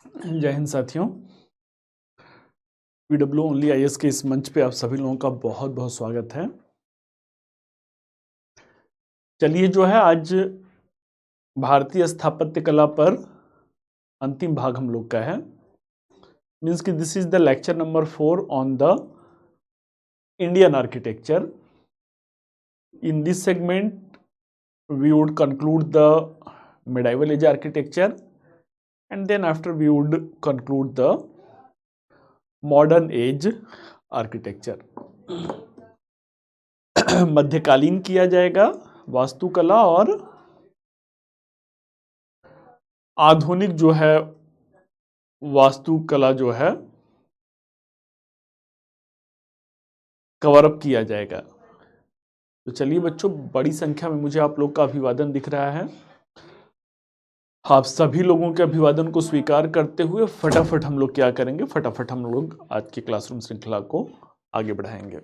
जय हिंद साथियों। PW only IAS के इस मंच पे आप सभी लोगों का बहुत बहुत स्वागत है। चलिए जो है आज भारतीय स्थापत्य कला पर अंतिम भाग हम लोग का है। मीन्स कि this is the lecture number 4 on the Indian architecture. In this segment we would conclude the medieval age architecture and then after we would conclude the modern age architecture. मध्यकालीन किया जाएगा वास्तुकला और आधुनिक जो है वास्तुकला जो है कवर अप किया जाएगा। तो चलिए बच्चों, बड़ी संख्या में मुझे आप लोग का अभिवादन दिख रहा है। आप सभी लोगों के अभिवादन को स्वीकार करते हुए फटाफट हम लोग क्या करेंगे, फटाफट हम लोग आज की क्लासरूम श्रृंखला को आगे बढ़ाएंगे।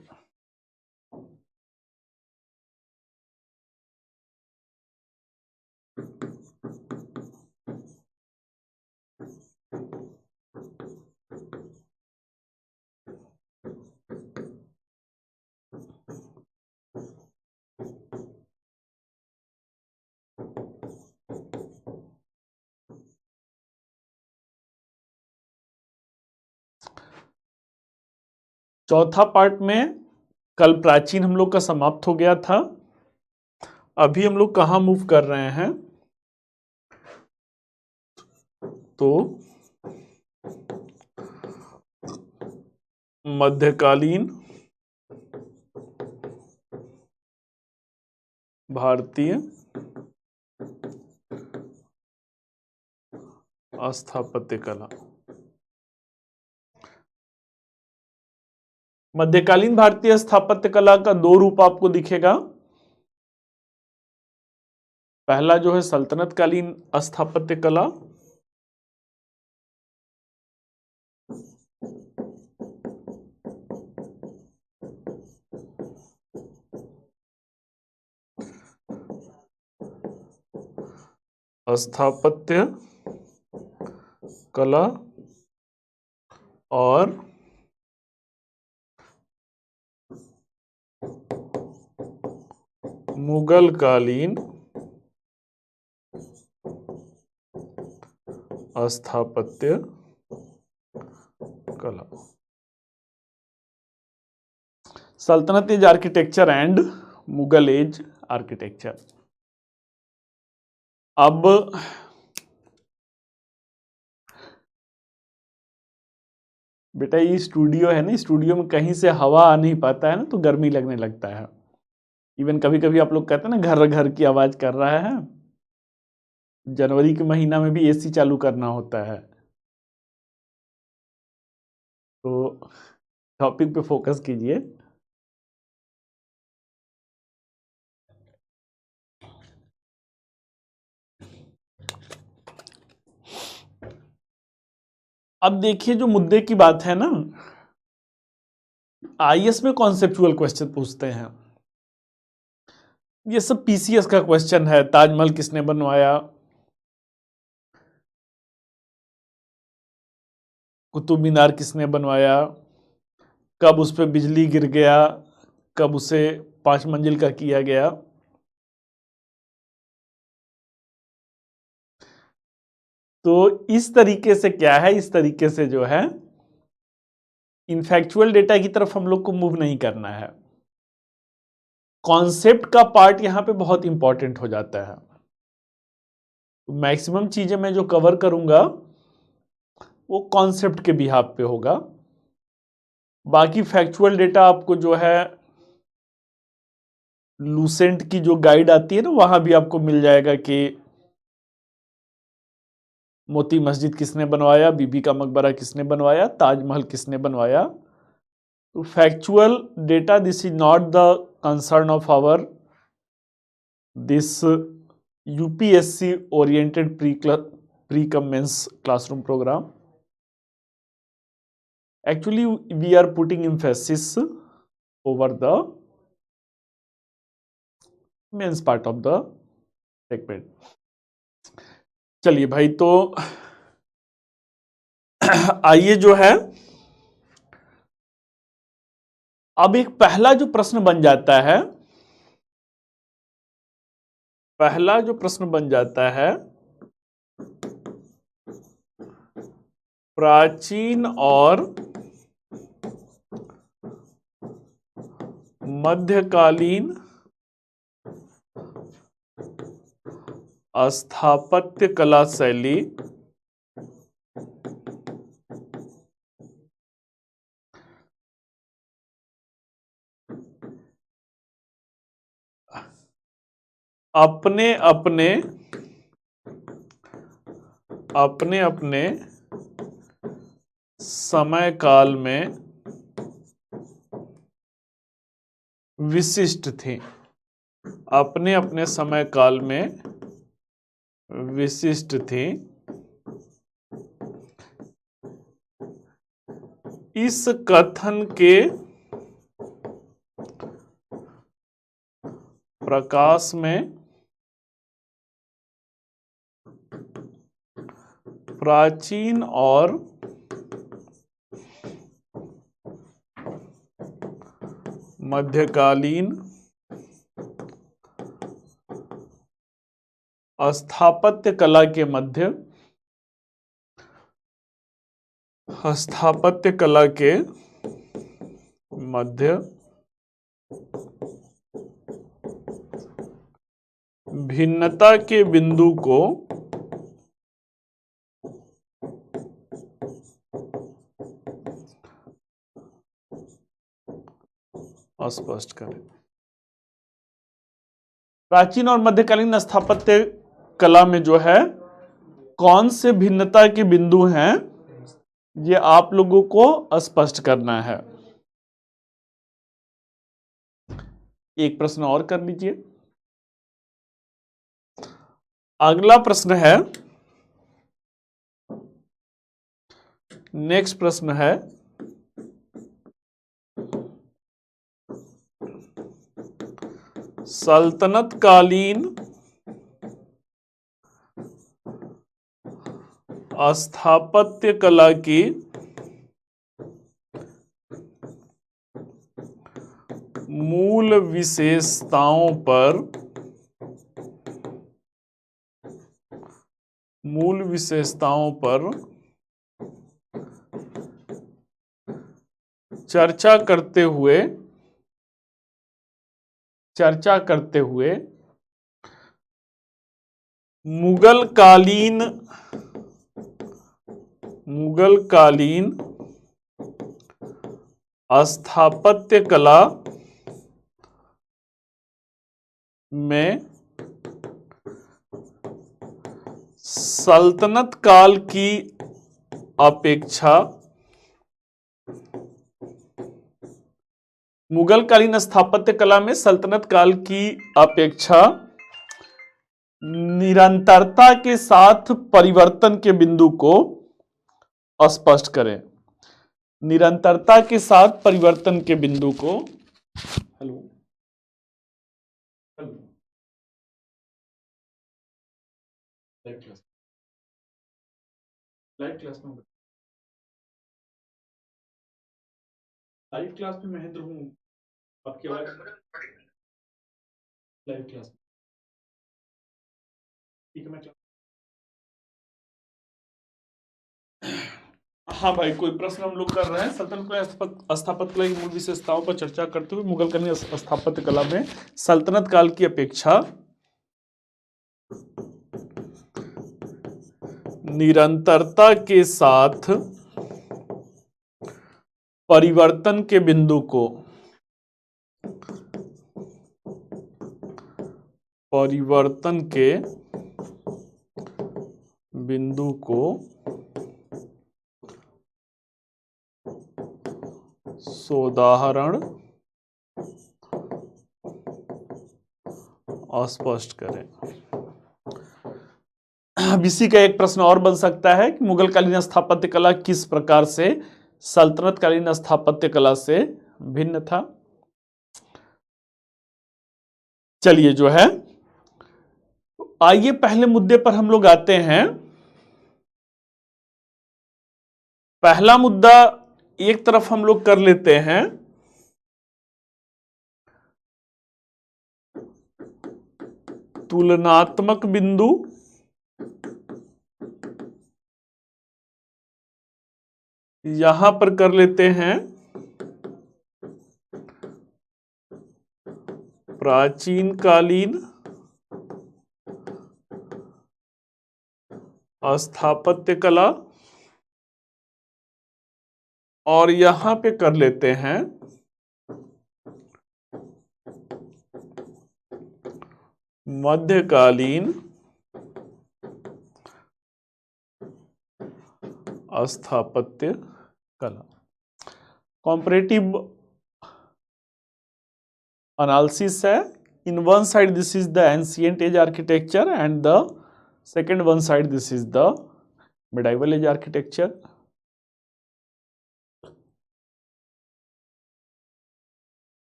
चौथा पार्ट में कल प्राचीन हम लोग का समाप्त हो गया था। अभी हम लोग कहाँ मूव कर रहे हैं, तो मध्यकालीन भारतीय स्थापत्य कला। मध्यकालीन भारतीय स्थापत्य कला का दो रूप आपको दिखेगा। पहला जो है सल्तनत कालीन स्थापत्य कला, स्थापत्य कला और मुगल कालीन स्थापत्य कला। सल्तनत age architecture and Mughal age architecture. अब बेटा ये स्टूडियो है ना, स्टूडियो में कहीं से हवा आ नहीं पाता है ना, तो गर्मी लगने लगता है। इवन कभी कभी आप लोग कहते हैं ना घर घर की आवाज कर रहा है। जनवरी के महीना में भी AC चालू करना होता है। तो टॉपिक पे फोकस कीजिए। अब देखिए जो मुद्दे की बात है ना, IAS में कॉन्सेप्चुअल क्वेश्चन पूछते हैं। ये सब PCS का क्वेश्चन है। ताजमहल किसने बनवाया, कुतुब मीनार किसने बनवाया, कब उस पर बिजली गिर गया, कब उसे 5 मंजिल का किया गया। तो इस तरीके से क्या है, इस तरीके से जो है इनफैक्चुअल डेटा की तरफ हम लोग को मूव नहीं करना है। कॉन्सेप्ट का पार्ट यहां पे बहुत इंपॉर्टेंट हो जाता है। मैक्सिमम चीजें मैं जो कवर करूंगा वो कॉन्सेप्ट के बिहाफ पे होगा। बाकी फैक्चुअल डेटा आपको जो है लूसेंट की जो गाइड आती है ना, वहां भी आपको मिल जाएगा कि मोती मस्जिद किसने बनवाया, बीबी का मकबरा किसने बनवाया, ताजमहल किसने बनवाया। तो factual data, this is not the concern of our this UPSC oriented pre-commence classroom program. Actually we are putting emphasis over the mains part of the segment. चलिए भाई, तो आइए जो है अब एक पहला जो प्रश्न बन जाता है, पहला जो प्रश्न बन जाता है, प्राचीन और मध्यकालीन स्थापत्य कला शैली अपने अपने अपने अपने समय काल में विशिष्ट थी, अपने अपने समय काल में विशिष्ट थी। इस कथन के प्रकाश में प्राचीन और मध्यकालीन स्थापत्य कला के मध्य स्थापत्य कला के मध्य भिन्नता के बिंदु को स्पष्ट करें। प्राचीन और मध्यकालीन स्थापत्य कला में जो है कौन से भिन्नता के बिंदु हैं, ये आप लोगों को स्पष्ट करना है। एक प्रश्न और कर लीजिए। अगला प्रश्न है, नेक्स्ट प्रश्न है, सल्तनत कालीन स्थापत्य कला की मूल विशेषताओं पर चर्चा करते हुए मुगल कालीन स्थापत्य कला में सल्तनत काल की अपेक्षा मुगल कालीन स्थापत्य कला में सल्तनत काल की अपेक्षा निरंतरता के साथ परिवर्तन के बिंदु को स्पष्ट करें। निरंतरता के साथ परिवर्तन के बिंदु को लाइव क्लास में महेंद्र हूँ, आपकी आवाज लाइव क्लास। ठीक है, मैं हाँ भाई, कोई प्रश्न हम लोग कर रहे हैं। सल्तनत स्थापत्य कला की मूल विशेषताओं पर चर्चा करते हुए मुगल कालीन स्थापत्य कला में सल्तनत काल की अपेक्षा निरंतरता के साथ परिवर्तन के बिंदु को सोदाहरण स्पष्ट करें। अब इसी का एक प्रश्न और बन सकता है कि मुगल कालीन स्थापत्य कला किस प्रकार से सल्तनत कालीन स्थापत्य कला से भिन्न था। चलिए जो है, आइए पहले मुद्दे पर हम लोग आते हैं। पहला मुद्दा एक तरफ हम लोग कर लेते हैं, तुलनात्मक बिंदु यहां पर कर लेते हैं प्राचीन कालीन स्थापत्य कला, और यहां पे कर लेते हैं मध्यकालीन स्थापत्य कला। कॉम्परेटिव एनालिसिस है, in one side this is the ancient age architecture and the second one side this is the medieval age architecture.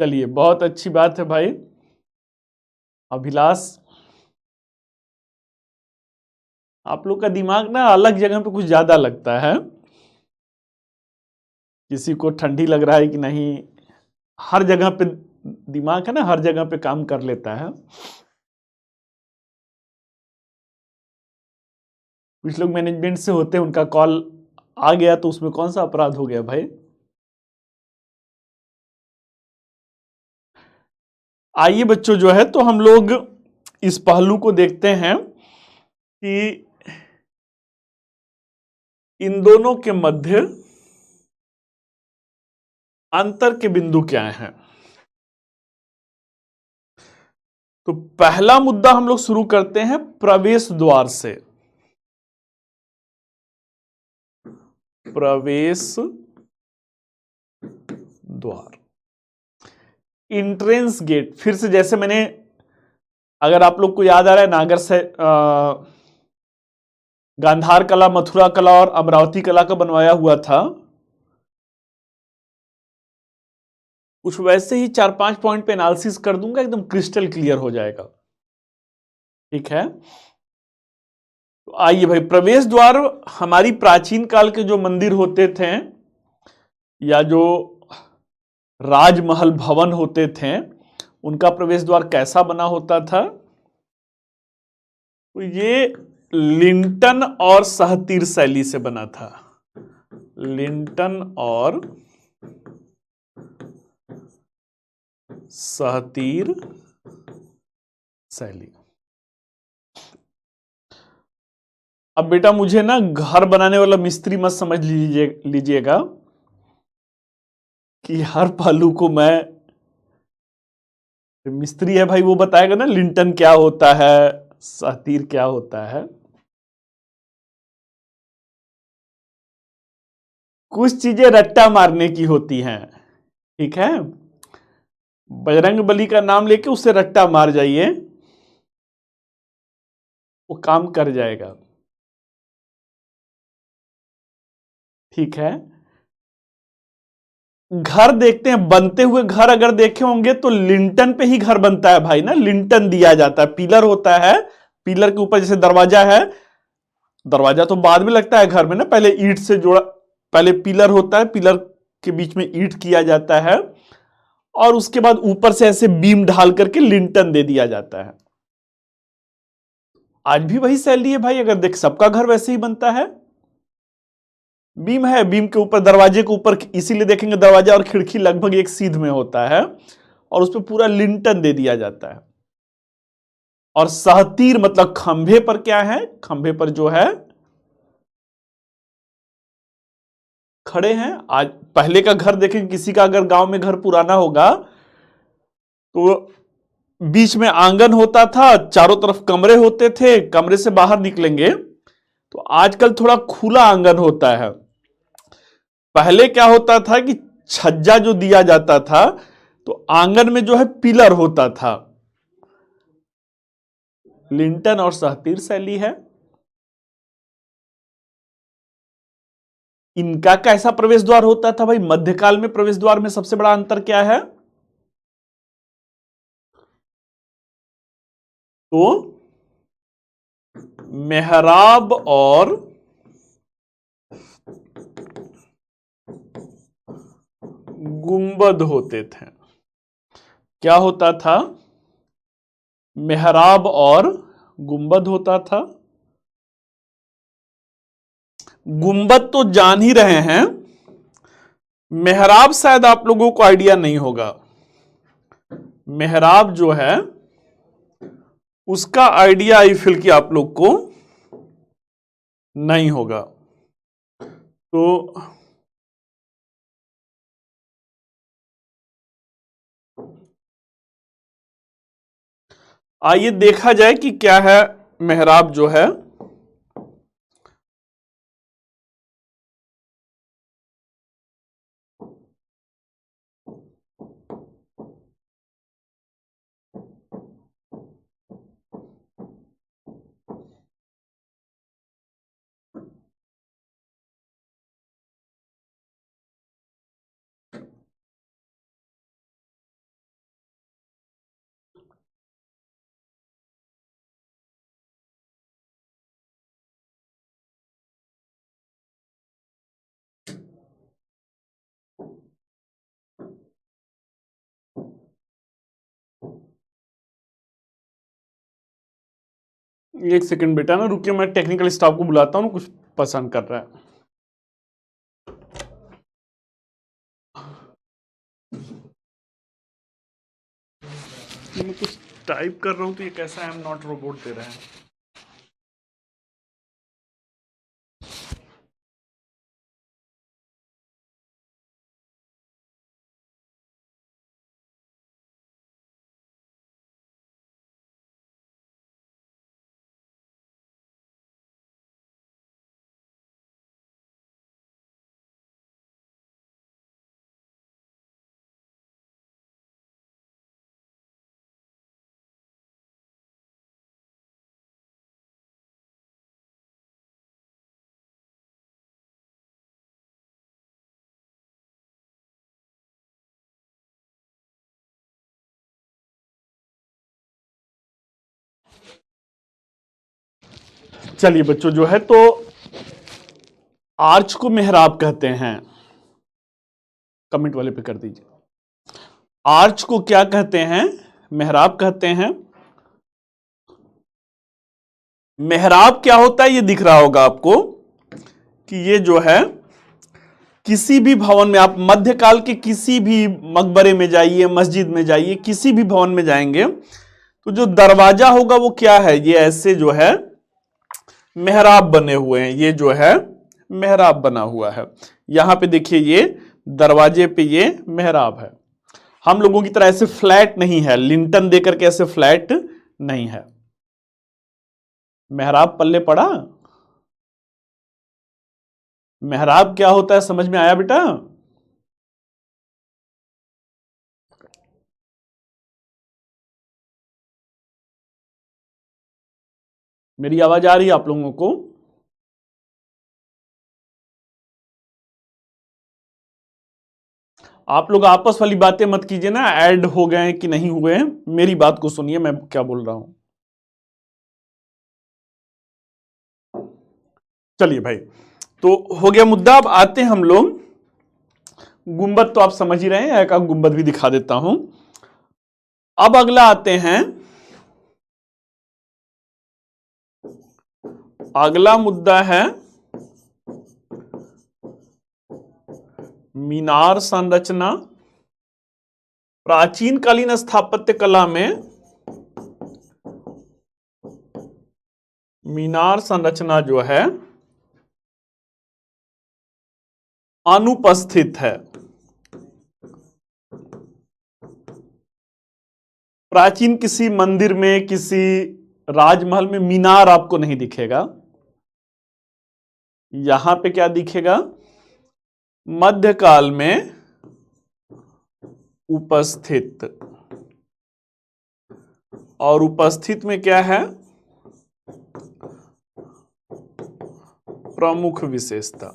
चलिए, बहुत अच्छी बात है भाई अभिलाष, आप लोग का दिमाग ना अलग जगह पे कुछ ज्यादा लगता है। किसी को ठंडी लग रहा है कि नहीं, हर जगह पे दिमाग है ना, हर जगह पे काम कर लेता है। कुछ लोग मैनेजमेंट से होते हैं, उनका कॉल आ गया तो उसमें कौन सा अपराध हो गया भाई। आइए बच्चों, जो है तो हम लोग इस पहलू को देखते हैं कि इन दोनों के मध्य अंतर के बिंदु क्या हैं। तो पहला मुद्दा हम लोग शुरू करते हैं प्रवेश द्वार से। प्रवेश द्वार, इंट्रेंस गेट। फिर से जैसे मैंने, अगर आप लोग को याद आ रहा है, नागर से गांधार कला, मथुरा कला और अमरावती कला का बनवाया हुआ था, कुछ वैसे ही 4-5 पॉइंट पे एनालिसिस कर दूंगा, एकदम क्रिस्टल क्लियर हो जाएगा। ठीक है, तो आइए भाई, प्रवेश द्वार हमारी प्राचीन काल के जो मंदिर होते थे या जो राजमहल भवन होते थे, उनका प्रवेश द्वार कैसा बना होता था। तो ये लिंटन और सहतीर शैली से बना था। लिंटन और सहतीर शैली। अब बेटा मुझे ना घर बनाने वाला मिस्त्री मत समझ लीजिएगा कि हर पहलू को मैं, मिस्त्री है भाई वो बताएगा ना लिंटन क्या होता है, सहतीर क्या होता है। कुछ चीजें रट्टा मारने की होती हैं, ठीक है। बजरंग बली का नाम लेके उससे रट्टा मार जाइए, वो काम कर जाएगा। ठीक है, घर देखते हैं, बनते हुए घर अगर देखे होंगे तो लिंटन पे ही घर बनता है भाई ना, लिंटन दिया जाता है, पिलर होता है, पिलर के ऊपर जैसे दरवाजा है, दरवाजा तो बाद में लगता है घर में ना, पहले ईंट से जोड़ा, पहले पिलर होता है, पिलर के बीच में ईंट किया जाता है और उसके बाद ऊपर से ऐसे बीम ढाल करके लिंटन दे दिया जाता है। आज भी वही शैली है भाई, अगर देख सबका घर वैसे ही बनता है, बीम है, बीम के ऊपर, दरवाजे के ऊपर, इसीलिए देखेंगे दरवाजा और खिड़की लगभग एक सीध में होता है और उस पर पूरा लिंटन दे दिया जाता है। और सहतीर मतलब खंभे पर क्या है, खंभे पर जो है खड़े हैं। आज पहले का घर देखेंगे, किसी का अगर गांव में घर पुराना होगा तो बीच में आंगन होता था, चारों तरफ कमरे होते थे, कमरे से बाहर निकलेंगे तो आजकल थोड़ा खुला आंगन होता है। पहले क्या होता था कि छज्जा जो दिया जाता था तो आंगन में जो है पिलर होता था। लिंटन और सहतीर शैली है। इनका कैसा प्रवेश द्वार होता था भाई, मध्यकाल में प्रवेश द्वार में सबसे बड़ा अंतर क्या है, तो मेहराब और गुंबद होते थे। क्या होता था? मेहराब और गुंबद होता था। गुंबद तो जान ही रहे हैं, मेहराब शायद आप लोगों को आइडिया नहीं होगा। मेहराब जो है उसका आइडिया आई फील कि आप लोग को नहीं होगा। तो आइए देखा जाए कि क्या है मेहराब जो है। एक सेकंड बेटा ना रुकिए, मैं टेक्निकल स्टाफ को बुलाता हूँ, कुछ पसंद कर रहा है। मैं कुछ टाइप कर रहा हूं तो ये कैसा आई एम नॉट रोबोट दे रहा है। चलिए बच्चों, जो है तो आर्च को मेहराब कहते हैं। कमेंट वाले पे कर दीजिए, आर्च को क्या कहते हैं? मेहराब कहते हैं। मेहराब क्या होता है ये दिख रहा होगा आपको कि ये जो है किसी भी भवन में, आप मध्यकाल के किसी भी मकबरे में जाइए, मस्जिद में जाइए, किसी भी भवन में जाएंगे तो जो दरवाजा होगा वो क्या है? ये ऐसे जो है मेहराब बने हुए हैं। ये जो है मेहराब बना हुआ है। यहां पे देखिए ये दरवाजे पे ये मेहराब है। हम लोगों की तरह ऐसे फ्लैट नहीं है, लिंटन देकर के ऐसे फ्लैट नहीं है। मेहराब पल्ले पड़ा? मेहराब क्या होता है समझ में आया बेटा? मेरी आवाज आ रही है आप लोगों को? आप लोग आपस वाली बातें मत कीजिए ना, ऐड हो गए हैं कि नहीं हुए हैं। मेरी बात को सुनिए, मैं क्या बोल रहा हूं। चलिए भाई, तो हो गया मुद्दा। अब आते हैं हम लोग, गुंबद तो आप समझ ही रहे हैं, एक गुंबद भी दिखा देता हूं। अब अगला आते हैं, अगला मुद्दा है मीनार संरचना। प्राचीन कालीन स्थापत्य कला में मीनार संरचना जो है अनुपस्थित है। प्राचीन किसी मंदिर में, किसी राजमहल में मीनार आपको नहीं दिखेगा। यहां पे क्या दिखेगा? मध्यकाल में उपस्थित। और उपस्थित में क्या है? प्रमुख विशेषता।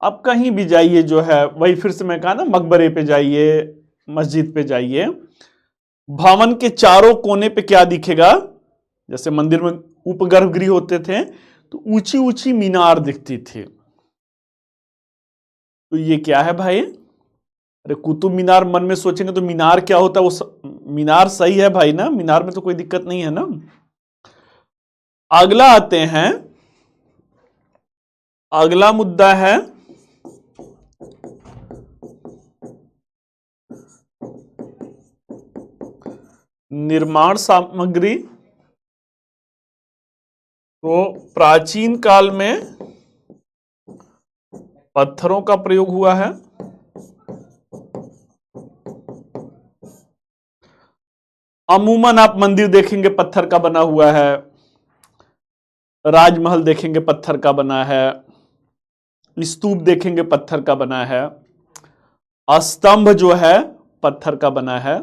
अब कहीं भी जाइए जो है, वही फिर से मैं कहा ना, मकबरे पे जाइए, मस्जिद पे जाइए, भवन के चारों कोने पे क्या दिखेगा? जैसे मंदिर में उपगर्भगृह होते थे तो ऊंची ऊंची मीनार दिखती थी। तो ये क्या है भाई? अरे कुतुब मीनार मन में सोचेंगे तो मीनार क्या होता है, मीनार सही है भाई ना, मीनार में तो कोई दिक्कत नहीं है ना। अगला आते हैं, अगला मुद्दा है निर्माण सामग्री। तो प्राचीन काल में पत्थरों का प्रयोग हुआ है। अमूमन आप मंदिर देखेंगे पत्थर का बना हुआ है, राजमहल देखेंगे पत्थर का बना है, स्तूप देखेंगे पत्थर का बना है, स्तंभ जो है पत्थर का बना है।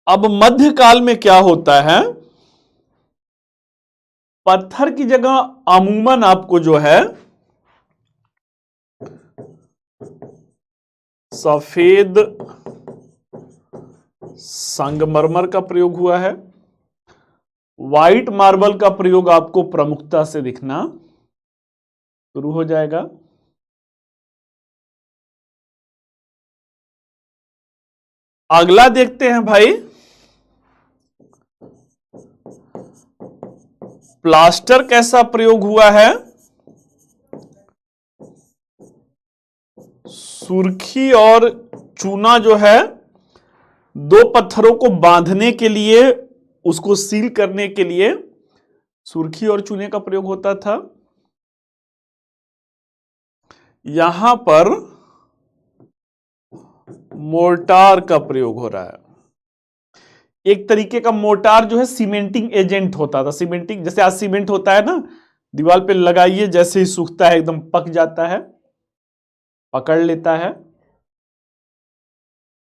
अब मध्यकाल में क्या होता है, पत्थर की जगह अमूमन आपको जो है सफेद संगमरमर का प्रयोग हुआ है। व्हाइट मार्बल का प्रयोग आपको प्रमुखता से दिखना शुरू हो जाएगा। अगला देखते हैं भाई, प्लास्टर कैसा प्रयोग हुआ है। सुर्खी और चूना जो है दो पत्थरों को बांधने के लिए, उसको सील करने के लिए सुर्खी और चूने का प्रयोग होता था। यहां पर मोर्टार का प्रयोग हो रहा है। एक तरीके का मोर्टार जो है सीमेंटिंग एजेंट होता था। सीमेंटिंग जैसे आज सीमेंट होता है ना, दीवार पे लगाइए, जैसे ही सूखता है एकदम पक जाता है, पकड़ लेता है,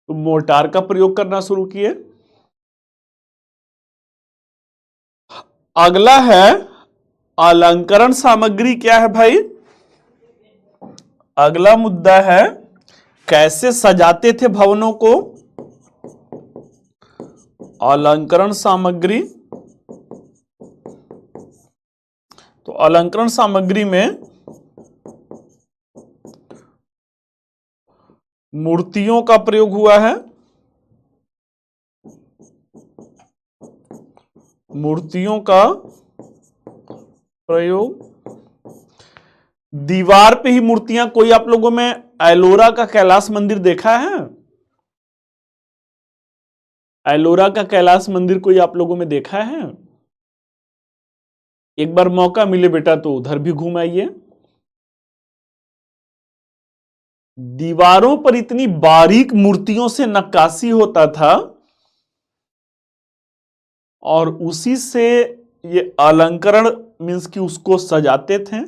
तो मोर्टार का प्रयोग करना शुरू किए। अगला है अलंकरण सामग्री क्या है भाई। अगला मुद्दा है कैसे सजाते थे भवनों को। अलंकरण सामग्री, तो अलंकरण सामग्री में मूर्तियों का प्रयोग हुआ है। मूर्तियों का प्रयोग, दीवार पे ही मूर्तियां, कोई आप लोगों में एलोरा का कैलाश मंदिर देखा है। एलोरा का कैलाश मंदिर कोई आप लोगों में देखा है। एक बार मौका मिले बेटा तो उधर भी घूम आइए। दीवारों पर इतनी बारीक मूर्तियों से नक्काशी होता था और उसी से ये अलंकरण मीन्स कि उसको सजाते थे।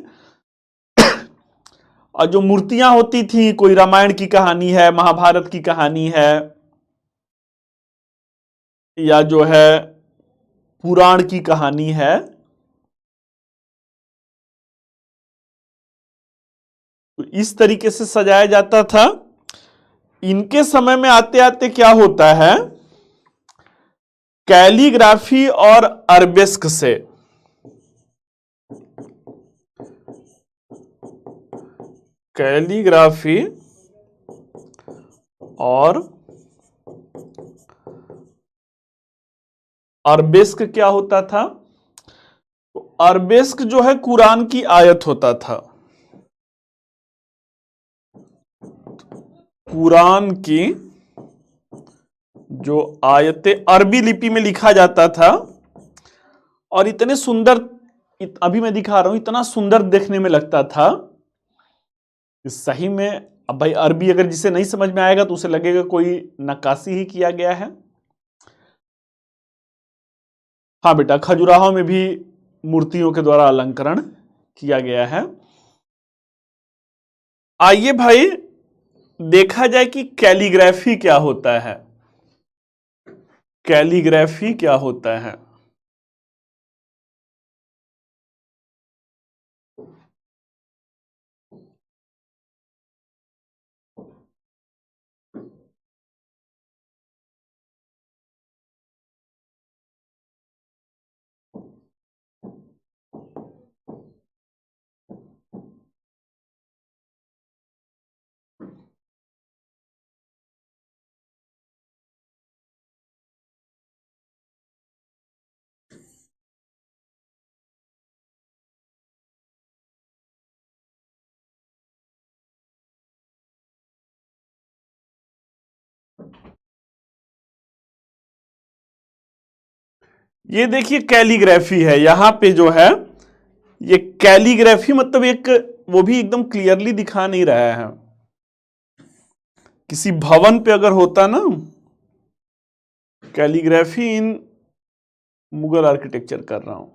और जो मूर्तियां होती थी, कोई रामायण की कहानी है, महाभारत की कहानी है, या जो है पुराण की कहानी है, तो इस तरीके से सजाया जाता था। इनके समय में आते आते क्या होता है, कैलीग्राफी और अरबेस्क से, कैलीग्राफी और अरबेस्क क्या होता था, तो अरबेस्क जो है कुरान की आयत होता था। कुरान की जो आयतें अरबी लिपि में लिखा जाता था, और इतने सुंदर, अभी मैं दिखा रहा हूं, इतना सुंदर देखने में लगता था कि सही में। अब भाई अरबी अगर जिसे नहीं समझ में आएगा तो उसे लगेगा कोई नक्काशी ही किया गया है। हाँ बेटा, खजुराहो में भी मूर्तियों के द्वारा अलंकरण किया गया है। आइए भाई देखा जाए कि कैलीग्राफी क्या होता है। कैलीग्राफी क्या होता है। ये देखिए कैलीग्राफी है, यहां पे जो है ये कैलीग्राफी मतलब एक, वो भी एकदम क्लियरली दिखा नहीं रहा है। किसी भवन पे अगर होता ना, कैलीग्राफी इन मुगल आर्किटेक्चर कर रहा हूं।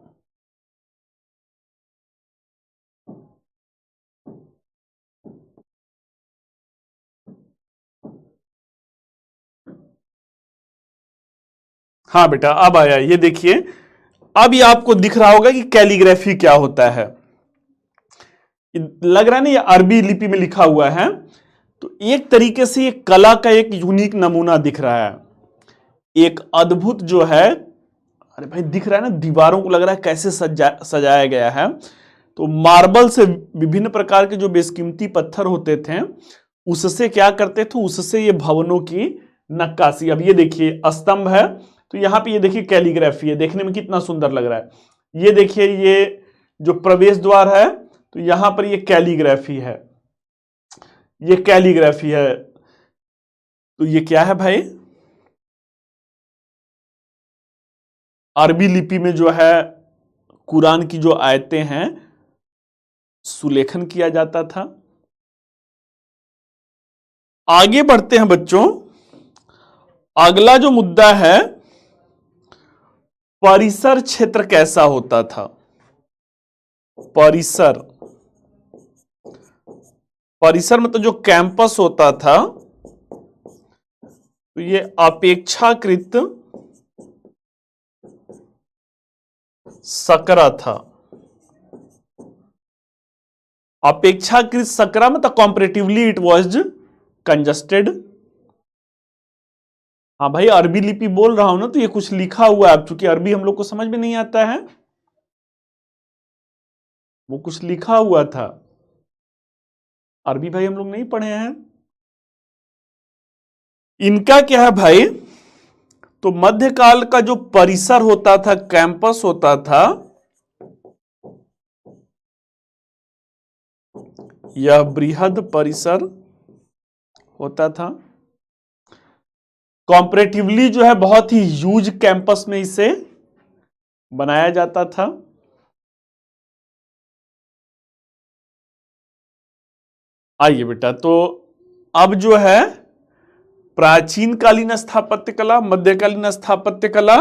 हाँ बेटा अब आया, ये देखिए अब ये आपको दिख रहा होगा कि कैलीग्राफी क्या होता है। लग रहा है ना, ये अरबी लिपि में लिखा हुआ है, तो एक तरीके से ये कला का एक यूनिक नमूना दिख रहा है, एक अद्भुत जो है। अरे भाई दिख रहा है ना, दीवारों को लग रहा है कैसे सजाया गया है। तो मार्बल से, विभिन्न प्रकार के जो बेशकीमती पत्थर होते थे उससे क्या करते थे, उससे ये भवनों की नक्काशी। अब ये देखिए स्तंभ है, तो यहां पे ये देखिए कैलीग्राफी है, देखने में कितना सुंदर लग रहा है। ये देखिए ये जो प्रवेश द्वार है, तो यहां पर ये कैलीग्राफी है, ये कैलीग्राफी है। तो ये क्या है भाई, अरबी लिपि में जो है कुरान की जो आयतें हैं सुलेखन किया जाता था। आगे बढ़ते हैं बच्चों, अगला जो मुद्दा है, परिसर क्षेत्र कैसा होता था। परिसर, परिसर मतलब जो कैंपस होता था, तो ये अपेक्षाकृत सकरा था। अपेक्षाकृत सकरा मतलब कंपैरेटिवली इट वाज कंजस्टेड। हाँ भाई अरबी लिपि बोल रहा हूं ना, तो ये कुछ लिखा हुआ है, अब चूंकि अरबी हम लोग को समझ में नहीं आता है, वो कुछ लिखा हुआ था। अरबी भाई हम लोग नहीं पढ़े हैं। इनका क्या है भाई, तो मध्यकाल का जो परिसर होता था, कैंपस होता था, यह बृहद परिसर होता था। कॉम्परेटिवली जो है बहुत ही ह्यूज कैंपस में इसे बनाया जाता था। आइए बेटा, तो अब जो है प्राचीन कालीन स्थापत्य कला, मध्यकालीन स्थापत्य कला,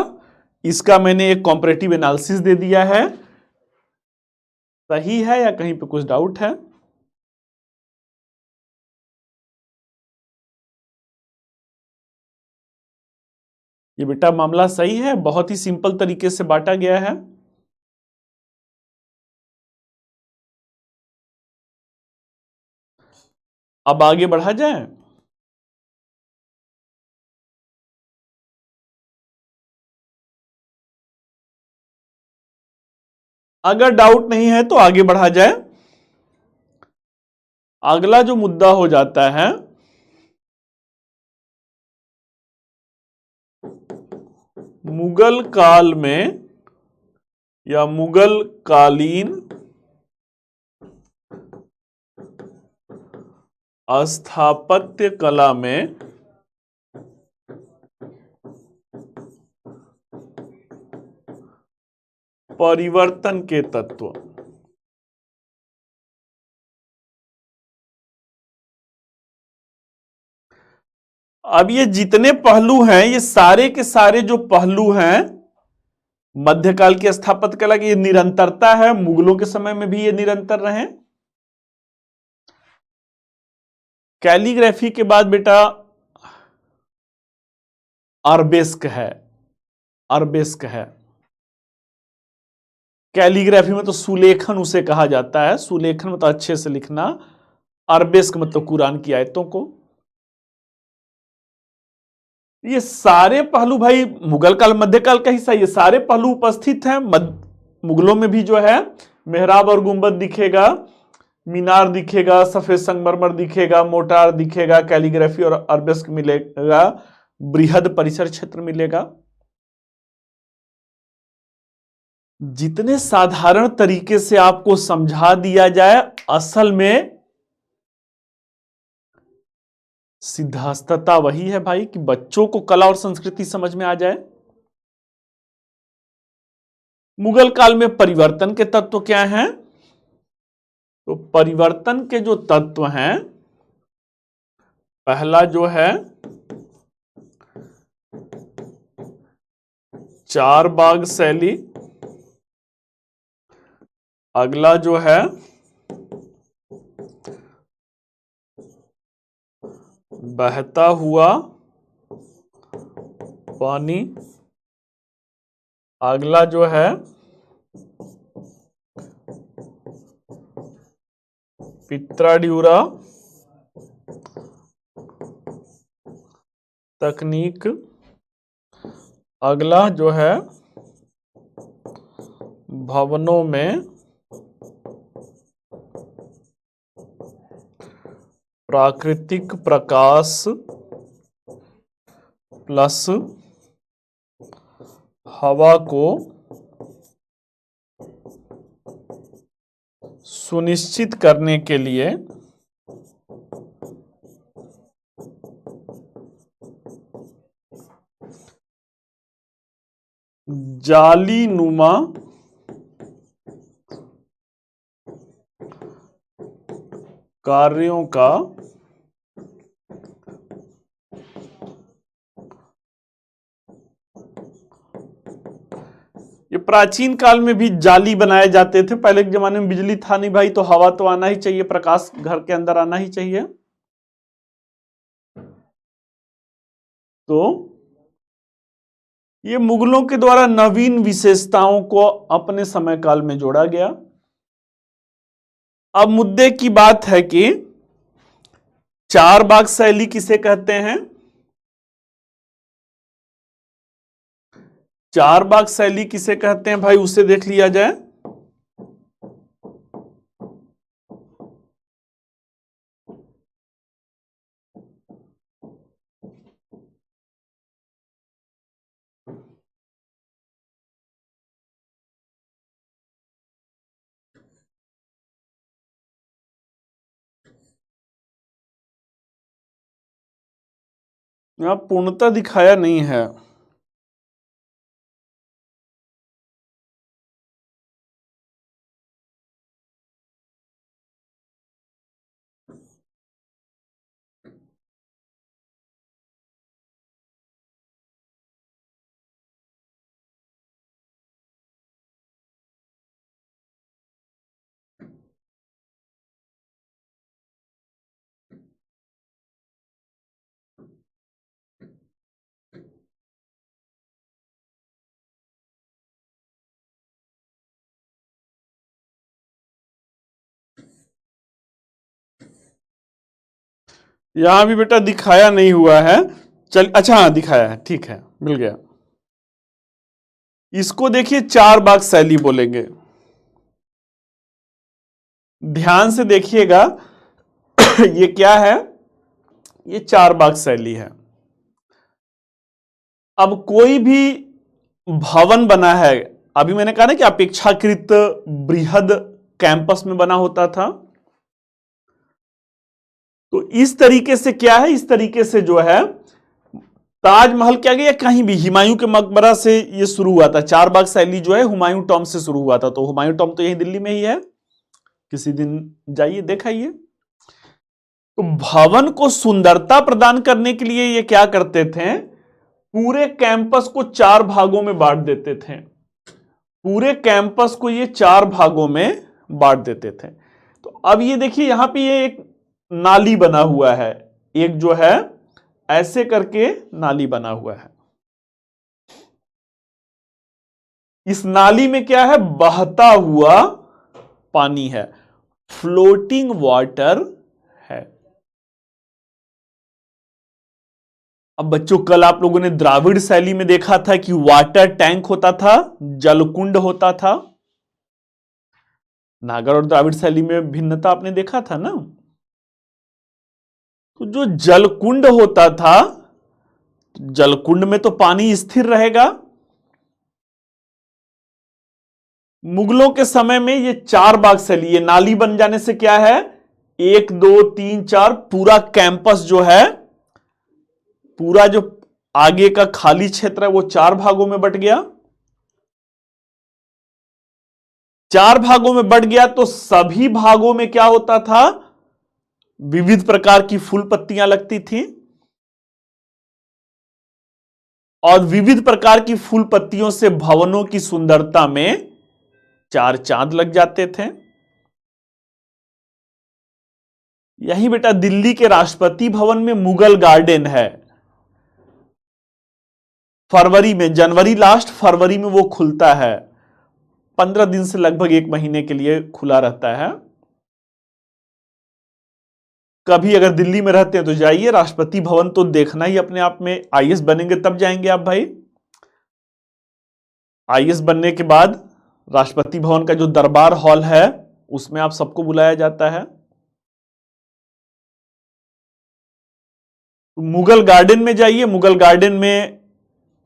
इसका मैंने एक कॉम्परेटिव एनालिसिस दे दिया है। सही है या कहीं पे कुछ डाउट है? ये बेटा मामला सही है, बहुत ही सिंपल तरीके से बांटा गया है। अब आगे बढ़ा जाए। अगर डाउट नहीं है तो आगे बढ़ा जाए। अगला जो मुद्दा हो जाता है, मुगल काल में या मुगल कालीन स्थापत्य कला में परिवर्तन के तत्व। अब ये जितने पहलू हैं, ये सारे के सारे जो पहलू हैं मध्यकाल की स्थापत्य कला की, ये निरंतरता है, मुगलों के समय में भी ये निरंतर रहे। कैलीग्राफी के बाद बेटा अरबेस्क है, अरबेस्क है। कैलीग्राफी में तो सुलेखन उसे कहा जाता है, सुलेखन मतलब अच्छे से लिखना, अरबेस्क मतलब कुरान की आयतों को। ये सारे पहलू भाई मुगल काल मध्यकाल का हिस्सा, ये सारे पहलू उपस्थित हैं। मुगलों में भी जो है मेहराब और गुंबद दिखेगा, मीनार दिखेगा, सफेद संगमरमर दिखेगा, मोटार दिखेगा, कैलीग्राफी और अरबेस्क मिलेगा, बृहद परिसर क्षेत्र मिलेगा। जितने साधारण तरीके से आपको समझा दिया जाए, असल में सिद्धास्तता वही है भाई कि बच्चों को कला और संस्कृति समझ में आ जाए। मुगल काल में परिवर्तन के तत्व क्या हैं? तो परिवर्तन के जो तत्व हैं, पहला जो है चार बाग शैली, अगला जो है बहता हुआ पानी, अगला जो है पित्राड्यूरा तकनीक, अगला जो है भवनों में प्राकृतिक प्रकाश प्लस हवा को सुनिश्चित करने के लिए जाली नुमा कार्यों का ये प्राचीन काल में भी जाली बनाए जाते थे। पहले के जमाने में बिजली था नहीं भाई, तो हवा तो आना ही चाहिए, प्रकाश घर के अंदर आना ही चाहिए। तो ये मुगलों के द्वारा नवीन विशेषताओं को अपने समय काल में जोड़ा गया। अब मुद्दे की बात है कि चार बाग शैली किसे कहते हैं? चार बाग शैली किसे कहते हैं भाई, उसे देख लिया जाए। यहां पूर्णता दिखाया नहीं है। यहां भी बेटा दिखाया नहीं हुआ है। चल अच्छा, हाँ दिखाया है, ठीक है, मिल गया। इसको देखिए चार बाग शैली बोलेंगे। ध्यान से देखिएगा ये क्या है? ये चार बाग शैली है। अब कोई भी भवन बना है, अभी मैंने कहा ना कि अपेक्षाकृत बृहद कैंपस में बना होता था, तो इस तरीके से क्या है, इस तरीके से जो है ताजमहल क्या गया, कहीं भी हुमायूं के मकबरा से ये शुरू हुआ था। चार बाग शैली जो है हुमायूं टॉम से शुरू हुआ था, तो हुमायूं टॉम तो यही दिल्ली में ही है, किसी दिन जाइए देखाइए। तो भवन को सुंदरता प्रदान करने के लिए ये क्या करते थे, पूरे कैंपस को चार भागों में बांट देते थे। पूरे कैंपस को ये चार भागों में बांट देते थे। तो अब ये देखिए यहां पे ये एक नाली बना हुआ है, एक जो है ऐसे करके नाली बना हुआ है। इस नाली में क्या है, बहता हुआ पानी है, फ्लोटिंग वाटर है। अब बच्चों कल आप लोगों ने द्राविड़ शैली में देखा था कि वाटर टैंक होता था, जलकुंड होता था। नागर और द्राविड़ शैली में भिन्नता आपने देखा था ना। तो जो जलकुंड होता था, जलकुंड में तो पानी स्थिर रहेगा। मुगलों के समय में ये चार बाग शैली, ये नाली बन जाने से क्या है, एक दो तीन चार, पूरा कैंपस जो है, पूरा जो आगे का खाली क्षेत्र है वो चार भागों में बट गया। 4 भागों में बंट गया तो सभी भागों में क्या होता था, विविध प्रकार की फूल पत्तियां लगती थी और विविध प्रकार की फूल पत्तियों से भवनों की सुंदरता में 4 चांद लग जाते थे। यही बेटा दिल्ली के राष्ट्रपति भवन में मुगल गार्डन है। फरवरी में, जनवरी लास्ट फरवरी में वो खुलता है। 15 दिन से लगभग 1 महीने के लिए खुला रहता है। कभी अगर दिल्ली में रहते हैं तो जाइए, राष्ट्रपति भवन तो देखना ही अपने आप में। आईएएस बनेंगे तब जाएंगे आप भाई। आईएएस बनने के बाद राष्ट्रपति भवन का जो दरबार हॉल है उसमें आप सबको बुलाया जाता है। मुगल गार्डन में जाइए, मुगल गार्डन में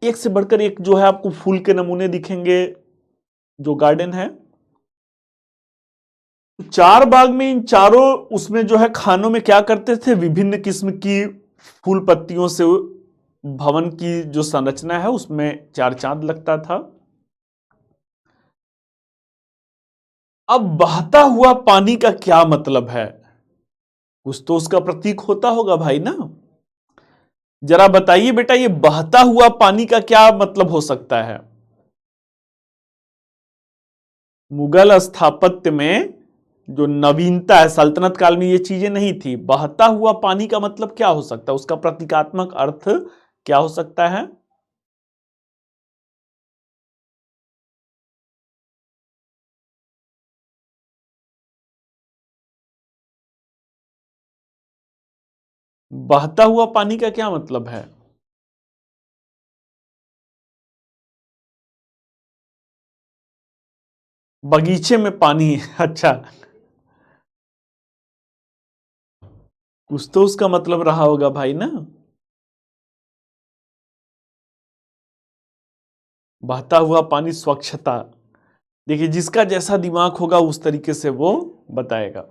एक से बढ़कर एक जो है आपको फूल के नमूने दिखेंगे जो गार्डन है। 4 बाग में इन चारों उसमें जो है खानों में क्या करते थे, विभिन्न किस्म की फूल पत्तियों से भवन की जो संरचना है उसमें 4 चांद लगता था। अब बहता हुआ पानी का क्या मतलब है, कुछ तो उसका प्रतीक होता होगा भाई ना। जरा बताइए बेटा, ये बहता हुआ पानी का क्या मतलब हो सकता है। मुगल स्थापत्य में जो नवीनता है, सल्तनत काल में ये चीजें नहीं थी। बहता हुआ पानी का मतलब क्या हो सकता है, उसका प्रतीकात्मक अर्थ क्या हो सकता है। बहता हुआ पानी का क्या मतलब है। बगीचे में पानी अच्छा, कुछ तो उसका मतलब रहा होगा भाई ना। बहता हुआ पानी, स्वच्छता। देखिए जिसका जैसा दिमाग होगा उस तरीके से वो बताएगा।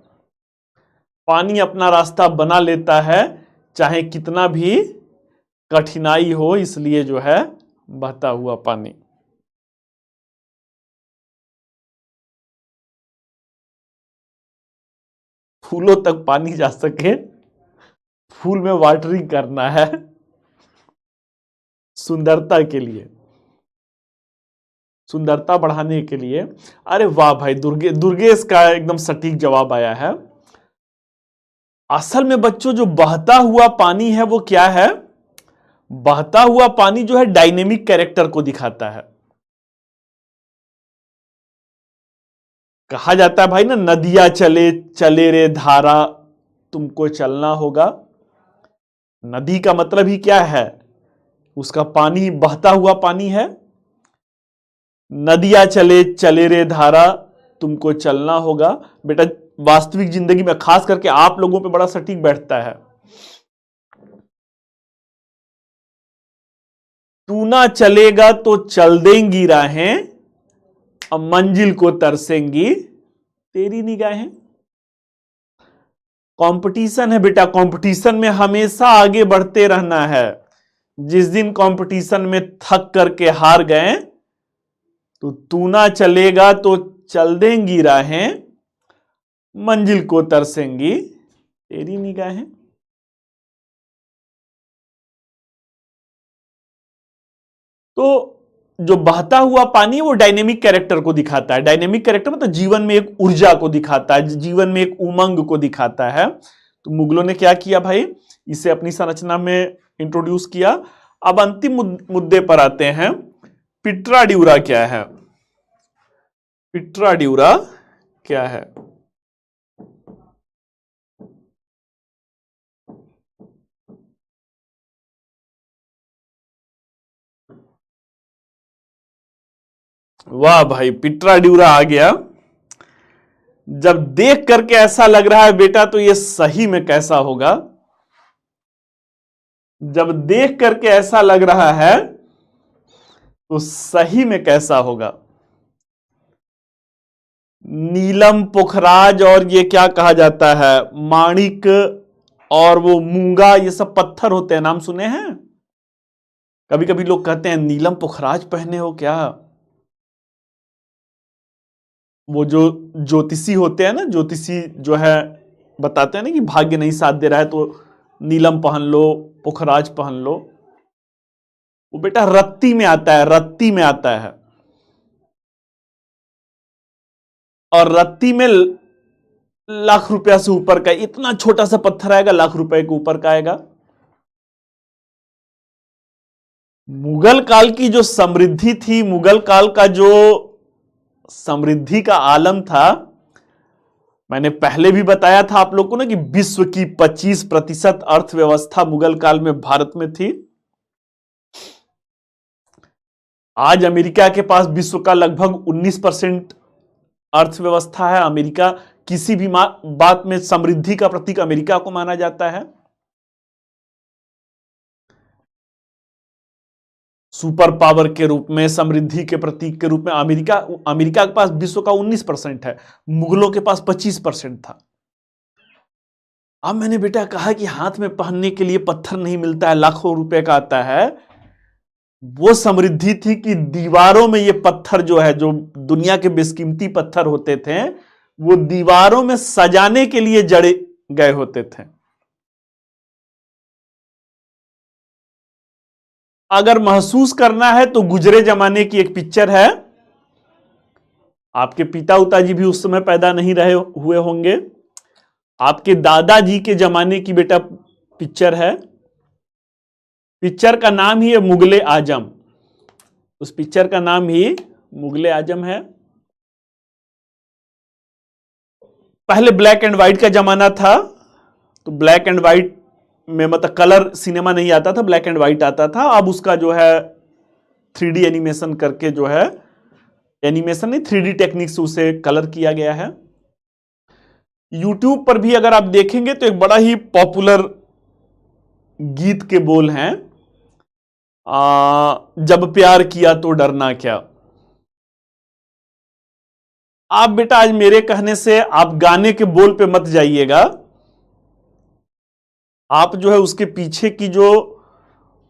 पानी अपना रास्ता बना लेता है चाहे कितना भी कठिनाई हो, इसलिए जो है बहता हुआ पानी। फूलों तक पानी जा सके, फूल में वाटरिंग करना है सुंदरता के लिए, सुंदरता बढ़ाने के लिए। अरे वाह भाई, दुर्गेश का एकदम सटीक जवाब आया है। असल में बच्चों जो बहता हुआ पानी है वो क्या है, बहता हुआ पानी जो है डायनेमिक कैरेक्टर को दिखाता है। कहा जाता है भाई ना, नदियां चले चले रे धारा, तुमको चलना होगा। नदी का मतलब ही क्या है, उसका पानी बहता हुआ पानी है। नदियां चले चले रे धारा, तुमको चलना होगा। बेटा वास्तविक जिंदगी में खास करके आप लोगों पे बड़ा सटीक बैठता है। तू ना चलेगा तो चल देंगी राहें, अब मंजिल को तरसेंगी तेरी निगाहें। कंपटीशन है बेटा, कंपटीशन में हमेशा आगे बढ़ते रहना है। जिस दिन कंपटीशन में थक करके हार गए तो तू ना चलेगा तो चल देंगी राहें, मंजिल को तरसेंगी तेरी निगाहें। तो जो बहता हुआ पानी है वो डायनेमिक कैरेक्टर को दिखाता है। डायनेमिक कैरेक्टर मतलब जीवन में एक ऊर्जा को दिखाता है, जीवन में एक उमंग को दिखाता है। तो मुगलों ने क्या किया भाई, इसे अपनी संरचना में इंट्रोड्यूस किया। अब अंतिम मुद्दे पर आते हैं, पिट्रा ड्यूरा क्या है। पिट्रा ड्यूरा क्या है। वाह भाई, पिट्रा ड्यूरा आ गया। जब देख करके ऐसा लग रहा है बेटा तो ये सही में कैसा होगा। जब देख करके ऐसा लग रहा है तो सही में कैसा होगा। नीलम पुखराज और ये क्या कहा जाता है, माणिक और वो मूंगा, ये सब पत्थर होते हैं, नाम सुने हैं। कभी कभी लोग कहते हैं नीलम पुखराज पहने हो क्या। वो जो ज्योतिषी होते हैं ना, ज्योतिषी जो है बताते हैं ना कि भाग्य नहीं साथ दे रहा है तो नीलम पहन लो, पुखराज पहन लो। वो बेटा रत्ती में आता है, रत्ती में आता है। और रत्ती में लाख रुपया से ऊपर का, इतना छोटा सा पत्थर आएगा, लाख रुपए के ऊपर का आएगा। मुगल काल की जो समृद्धि थी, मुगल काल का जो समृद्धि का आलम था, मैंने पहले भी बताया था आप लोग को ना कि विश्व की 25% अर्थव्यवस्था मुगल काल में भारत में थी। आज अमेरिका के पास विश्व का लगभग 19% अर्थव्यवस्था है। अमेरिका किसी भी बात में समृद्धि का प्रतीक अमेरिका को माना जाता है। सुपर पावर के रूप में, समृद्धि के प्रतीक के रूप में अमेरिका के पास विश्व का 19% है, मुगलों के पास 25% था। अब मैंने बेटा कहा कि हाथ में पहनने के लिए पत्थर नहीं मिलता है, लाखों रुपए का आता है। वो समृद्धि थी कि दीवारों में ये पत्थर जो है, जो दुनिया के बेशकीमती पत्थर होते थे, वो दीवारों में सजाने के लिए जड़े गए होते थे। अगर महसूस करना है तो गुजरे जमाने की एक पिक्चर है। आपके पिता उताजी भी उस समय पैदा नहीं रहे हुए होंगे। आपके दादाजी के जमाने की बेटा पिक्चर है। पिक्चर का नाम ही है मुगले आजम। उस पिक्चर का नाम ही मुगले आजम है। पहले ब्लैक एंड व्हाइट का जमाना था, तो ब्लैक एंड व्हाइट में मतलब कलर सिनेमा नहीं आता था, ब्लैक एंड व्हाइट आता था। अब उसका जो है 3D एनिमेशन करके, जो है एनिमेशन नहीं, 3D टेक्निक से उसे कलर किया गया है। यूट्यूब पर भी अगर आप देखेंगे तो एक बड़ा ही पॉपुलर गीत के बोल हैं, जब प्यार किया तो डरना क्या। आप बेटा आज मेरे कहने से आप गाने के बोल पे मत जाइएगा, आप जो है उसके पीछे की जो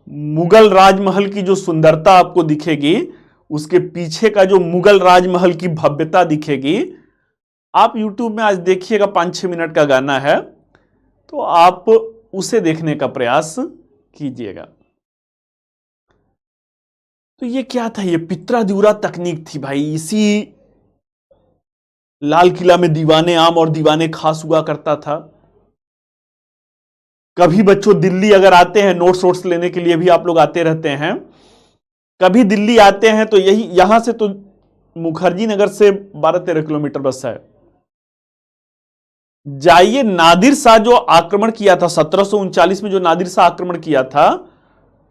मुगल राजमहल की जो सुंदरता आपको दिखेगी, उसके पीछे का जो मुगल राजमहल की भव्यता दिखेगी। आप YouTube में आज देखिएगा, 5-6 मिनट का गाना है, तो आप उसे देखने का प्रयास कीजिएगा। तो ये क्या था? ये पित्रादिउरा तकनीक थी भाई। इसी लाल किला में दीवाने आम और दीवाने खास हुआ करता था। कभी बच्चों दिल्ली अगर आते हैं, नोट्स वोट्स लेने के लिए भी आप लोग आते रहते हैं, कभी दिल्ली आते हैं तो यहां से तो मुखर्जी नगर से 12-13 किलोमीटर बस है। जाइए, नादिर शाह जो आक्रमण किया था 1739 में, जो नादिर शाह आक्रमण किया था,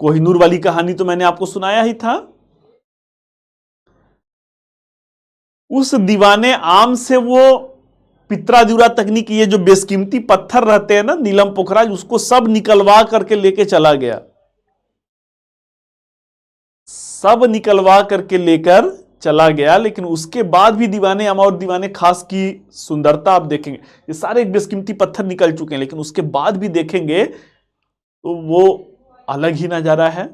कोहिनूर वाली कहानी तो मैंने आपको सुनाया ही था। उस दीवाने आम से वो पित्रादिउरा तकनीक, ये जो बेशकीमती पत्थर रहते हैं ना, नीलम पुखराज, उसको सब निकलवा करके लेके चला गया। सब निकलवा करके लेकर चला गया। लेकिन उसके बाद भी दीवाने आम और दीवाने खास की सुंदरता आप देखेंगे, ये सारे बेशकीमती पत्थर निकल चुके हैं, लेकिन उसके बाद भी देखेंगे तो वो अलग ही नजारा है।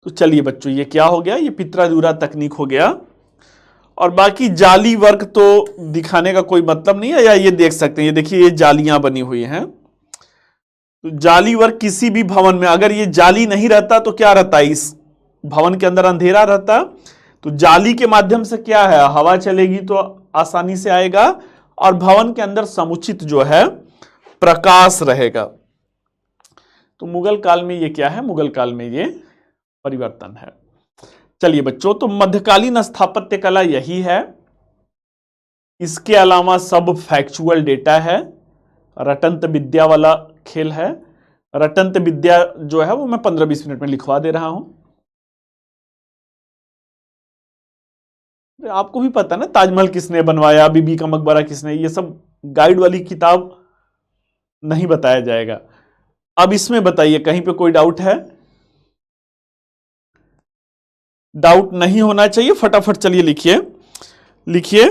तो चलिए बच्चों, ये क्या हो गया? ये पित्रादिउरा तकनीक हो गया। और बाकी जाली वर्क तो दिखाने का कोई मतलब नहीं है, या ये देख सकते हैं, ये देखिए ये जालियां बनी हुई हैं। तो जाली वर्क किसी भी भवन में, अगर ये जाली नहीं रहता तो क्या रहता? इस भवन के अंदर अंधेरा रहता। तो जाली के माध्यम से क्या है, हवा चलेगी तो आसानी से आएगा, और भवन के अंदर समुचित जो है प्रकाश रहेगा। तो मुगल काल में ये क्या है? मुगल काल में ये परिवर्तन है। चलिए बच्चों, तो मध्यकालीन स्थापत्य कला यही है। इसके अलावा सब फैक्चुअल डेटा है, रटंत विद्या वाला खेल है। रटंत विद्या जो है वो मैं 15-20 मिनट में लिखवा दे रहा हूं। आपको भी पता ना ताजमहल किसने बनवाया, बीबी का मकबरा किसने, ये सब गाइड वाली किताब नहीं बताया जाएगा। अब इसमें बताइए, कहीं पे कोई डाउट है? डाउट नहीं होना चाहिए, फटाफट चलिए लिखिए। लिखिए,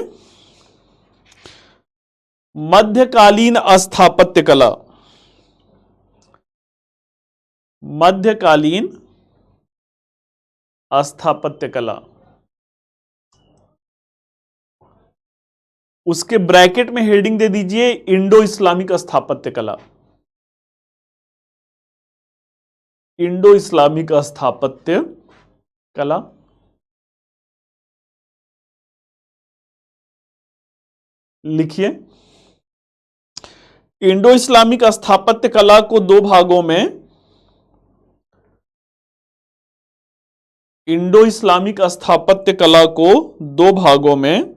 मध्यकालीन स्थापत्य कला। मध्यकालीन स्थापत्य कला उसके ब्रैकेट में हेडिंग दे दीजिए इंडो इस्लामिक स्थापत्य कला। इंडो इस्लामिक स्थापत्य कला। लिखिए, इंडो इस्लामिक स्थापत्य कला को दो भागों में, इंडो इस्लामिक स्थापत्य कला को दो भागों में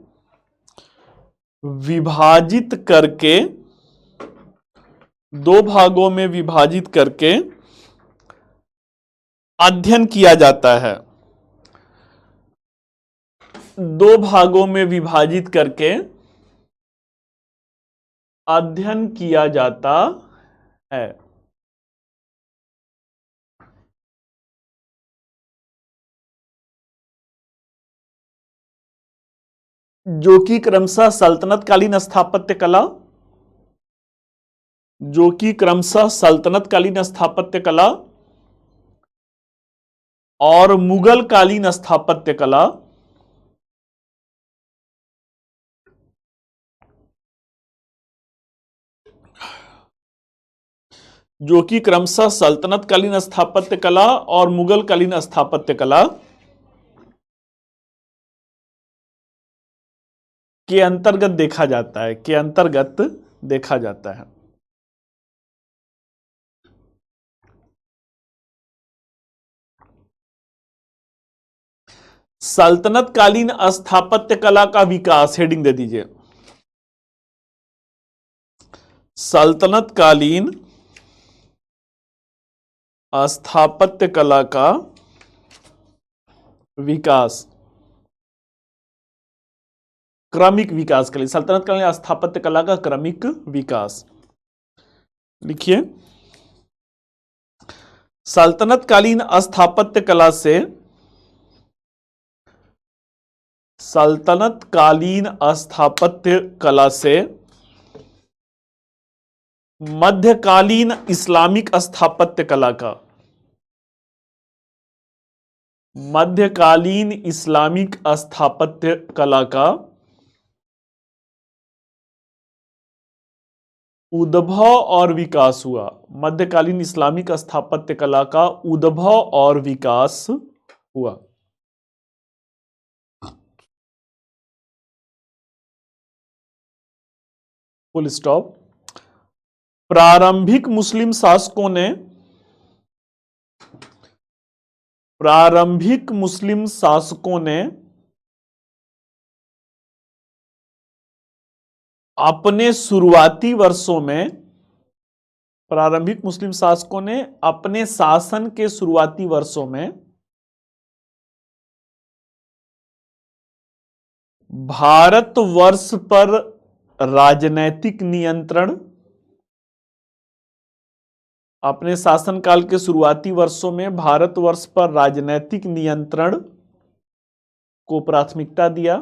विभाजित करके, दो भागों में विभाजित करके अध्ययन किया जाता है। दो भागों में विभाजित करके अध्ययन किया जाता है। जो कि क्रमशः सल्तनत कालीन स्थापत्य कला, जो कि क्रमशः सल्तनत कालीन स्थापत्य कला और मुगल कालीन स्थापत्य कला, जो कि क्रमशः सल्तनत कालीन स्थापत्य कला और मुगल कालीन स्थापत्य कला के अंतर्गत देखा जाता है, के अंतर्गत देखा जाता है। सल्तनत कालीन स्थापत्य कला का विकास, हेडिंग दे दीजिए, सल्तनत कालीन स्थापत्य कला का विकास, क्रमिक विकास के लिए, सल्तनत कालीन स्थापत्य कला का क्रमिक विकास। लिखिए, सल्तनत कालीन स्थापत्य कला से, सल्तनत कालीन स्थापत्य कला से मध्यकालीन इस्लामिक स्थापत्य कला का, मध्यकालीन इस्लामिक स्थापत्य कला का उद्भव और विकास हुआ। मध्यकालीन इस्लामिक स्थापत्य कला का उद्भव और विकास हुआ। Full stop. प्रारंभिक मुस्लिम शासकों ने, प्रारंभिक मुस्लिम शासकों ने अपने शुरुआती वर्षों में, प्रारंभिक मुस्लिम शासकों ने अपने शासन के शुरुआती वर्षों में भारतवर्ष पर राजनैतिक नियंत्रण, अपने शासनकाल के शुरुआती वर्षों में भारतवर्ष पर राजनैतिक नियंत्रण को प्राथमिकता दिया।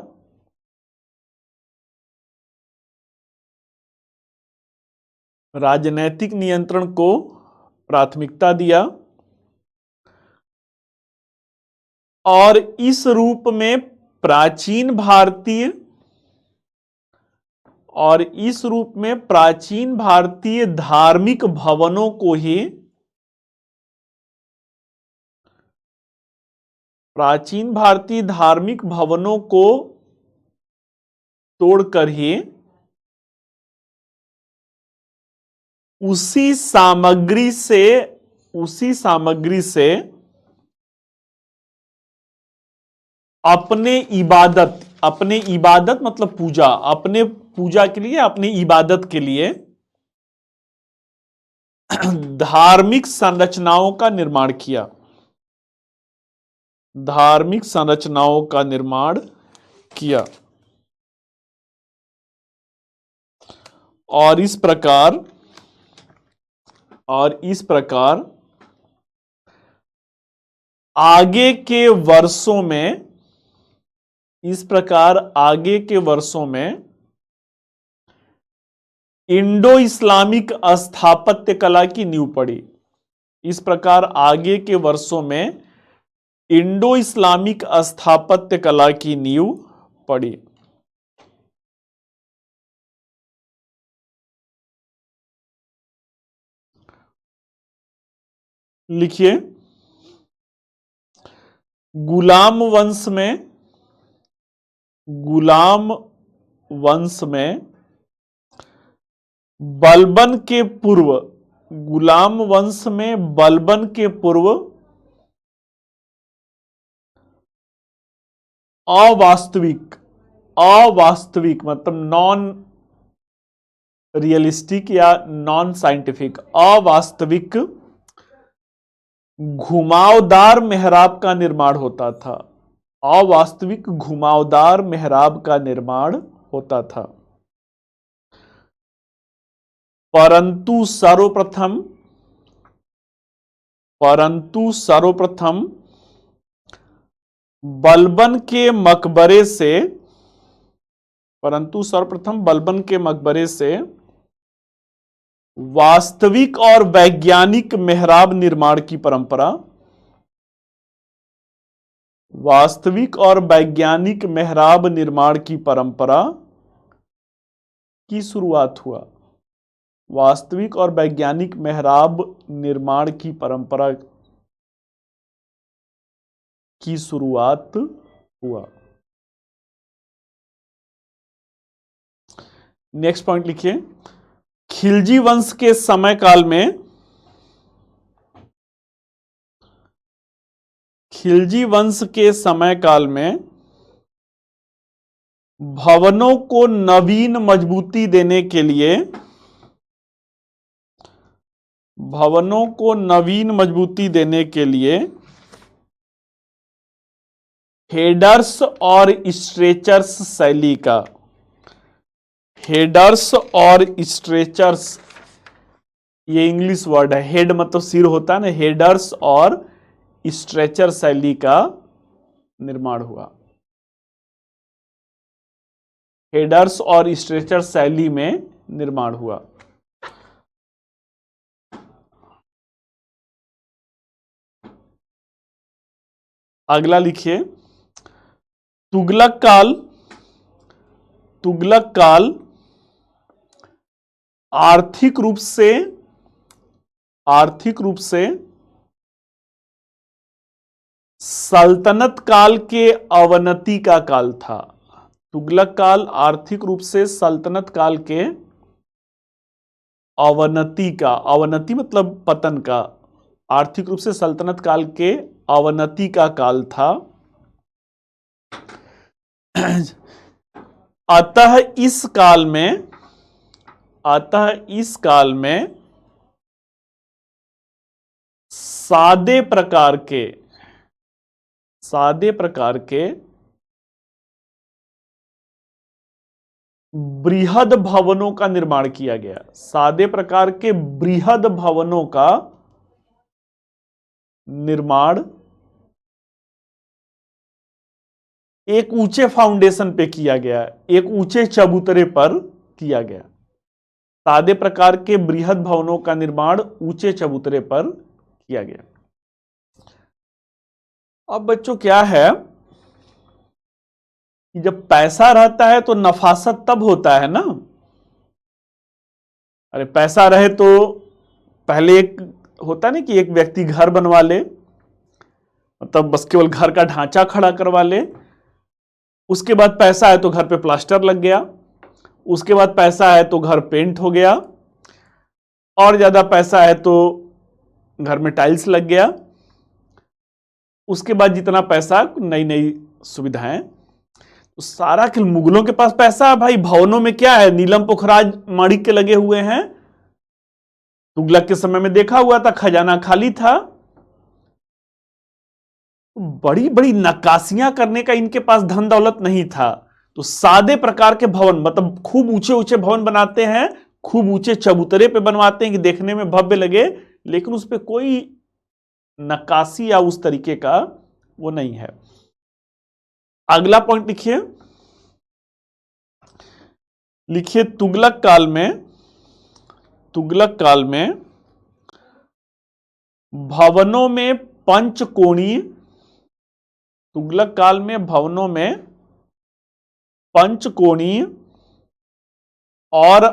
राजनैतिक नियंत्रण को प्राथमिकता दिया और इस रूप में प्राचीन भारतीय, और इस रूप में प्राचीन भारतीय धार्मिक भवनों को ही, प्राचीन भारतीय धार्मिक भवनों को तोड़कर ही उसी सामग्री से अपने इबादत मतलब पूजा, अपने पूजा के लिए, अपनी इबादत के लिए धार्मिक संरचनाओं का निर्माण किया, धार्मिक संरचनाओं का निर्माण किया। और इस प्रकार आगे के वर्षों में, इस प्रकार आगे के वर्षों में इंडो इस्लामिक स्थापत्य कला की नींव पड़ी। इस प्रकार आगे के वर्षों में इंडो इस्लामिक स्थापत्य कला की नींव पड़ी। लिखिए, गुलाम वंश में, गुलाम वंश में बलबन के पूर्व, गुलाम वंश में बलबन के पूर्व अवास्तविक, अवास्तविक मतलब नॉन रियलिस्टिक या नॉन साइंटिफिक, अवास्तविक घुमावदार मेहराब का निर्माण होता था, अवास्तविक घुमावदार मेहराब का निर्माण होता था। परंतु सर्वप्रथम, परंतु सर्वप्रथम बलबन के मकबरे से, परंतु सर्वप्रथम बलबन के मकबरे से वास्तविक और वैज्ञानिक मेहराब निर्माण की परंपरा, वास्तविक और वैज्ञानिक मेहराब निर्माण की परंपरा की शुरुआत हुआ, वास्तविक और वैज्ञानिक मेहराब निर्माण की परंपरा की शुरुआत हुआ। नेक्स्ट पॉइंट लिखिए, खिलजी वंश के समय काल में, खिलजी वंश के समय काल में भवनों को नवीन मजबूती देने के लिए, भवनों को नवीन मजबूती देने के लिए हेडर्स और स्ट्रेचर्स शैली का, हेडर्स और स्ट्रेचर्स, ये इंग्लिश वर्ड है, हेड मतलब सिर होता है ना, हेडर्स और स्ट्रेचर शैली का निर्माण हुआ, हेडर्स और स्ट्रेचर शैली में निर्माण हुआ। अगला लिखिए, तुगलक काल, तुगलक काल आर्थिक रूप से, आर्थिक रूप से सल्तनत काल के अवनति का काल था। तुगलक काल आर्थिक रूप से सल्तनत काल के अवनति का, अवनति मतलब पतन का, आर्थिक रूप से सल्तनत काल के अवनति का काल था। अतः इस काल में, अतः इस काल में सादे प्रकार के, सादे प्रकार के बृहद भवनों का निर्माण किया गया, सादे प्रकार के बृहद भवनों का निर्माण एक ऊंचे फाउंडेशन पे किया गया, एक ऊंचे चबूतरे पर किया गया। सादे प्रकार के बृहद भवनों का निर्माण ऊंचे चबूतरे पर किया गया। अब बच्चों क्या है कि जब पैसा रहता है तो नफासत तब होता है ना। अरे पैसा रहे तो पहले एक होता ना कि एक व्यक्ति घर बनवा ले, मतलब बस केवल घर का ढांचा खड़ा करवा ले, उसके बाद पैसा है तो घर पे प्लास्टर लग गया, उसके बाद पैसा है तो घर पेंट हो गया, और ज्यादा पैसा है तो घर में टाइल्स लग गया, उसके बाद जितना पैसा नई नई सुविधाएं। तो सारा के मुगलों के पास पैसा है भाई, भवनों में क्या है, नीलम पुखराज माणिक के लगे हुए हैं। तुगलक के समय में देखा हुआ था, खजाना खाली था, बड़ी बड़ी नक्काशियां करने का इनके पास धन दौलत नहीं था। तो सादे प्रकार के भवन, मतलब खूब ऊंचे ऊंचे भवन बनाते हैं, खूब ऊंचे चबूतरे पे बनवाते हैं कि देखने में भव्य लगे, लेकिन उस पर कोई नक्काशी या उस तरीके का वो नहीं है। अगला पॉइंट लिखिए, लिखिए तुगलक काल में, तुगलक काल में भवनों में पंचकोणीय, तुगलक काल में भवनों में पंचकोणीय और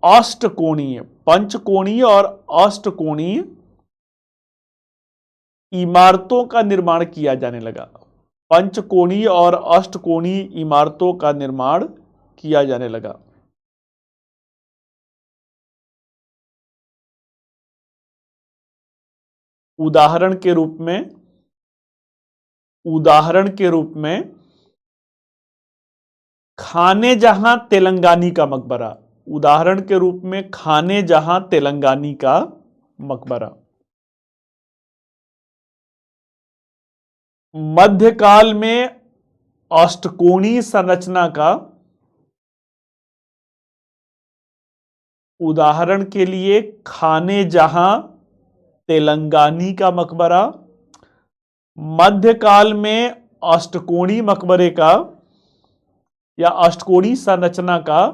अष्टकोणीय, पंचकोणीय और अष्टकोणीय इमारतों का निर्माण किया जाने लगा। पंचकोणीय और अष्टकोणीय इमारतों का निर्माण किया जाने लगा। उदाहरण के रूप में खाने जहां तेलंगानी का मकबरा। उदाहरण के रूप में खाने जहां तेलंगानी का मकबरा। मध्यकाल में अष्टकोणीय संरचना का। उदाहरण के लिए खाने जहां तेलंगानी का मकबरा। मध्यकाल में अष्टकोणीय मकबरे का या अष्टकोणीय संरचना का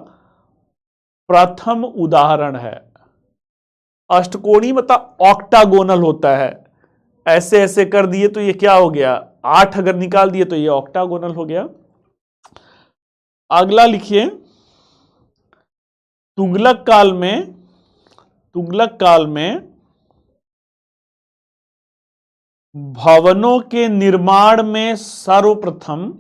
प्रथम उदाहरण है। अष्टकोणीय मतलब ऑक्टागोनल होता है। ऐसे ऐसे कर दिए तो ये क्या हो गया, 8 अगर निकाल दिए तो ये ऑक्टागोनल हो गया। अगला लिखिए, तुगलक काल में भवनों के निर्माण में सर्वप्रथम,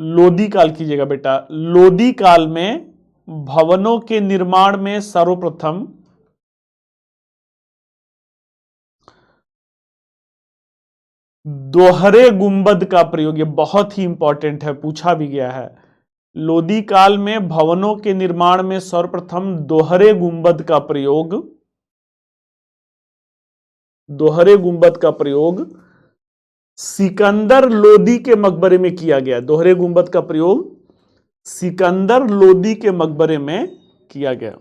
लोदी काल कीजिएगा बेटा, लोदी काल में भवनों के निर्माण में सर्वप्रथम दोहरे गुंबद का प्रयोग। ये बहुत ही इंपॉर्टेंट है, पूछा भी गया है। लोदी काल में भवनों के निर्माण में सर्वप्रथम दोहरे गुंबद का प्रयोग सिकंदर लोदी के मकबरे में किया गया। दोहरे गुंबद का प्रयोग सिकंदर लोदी के मकबरे में किया गया।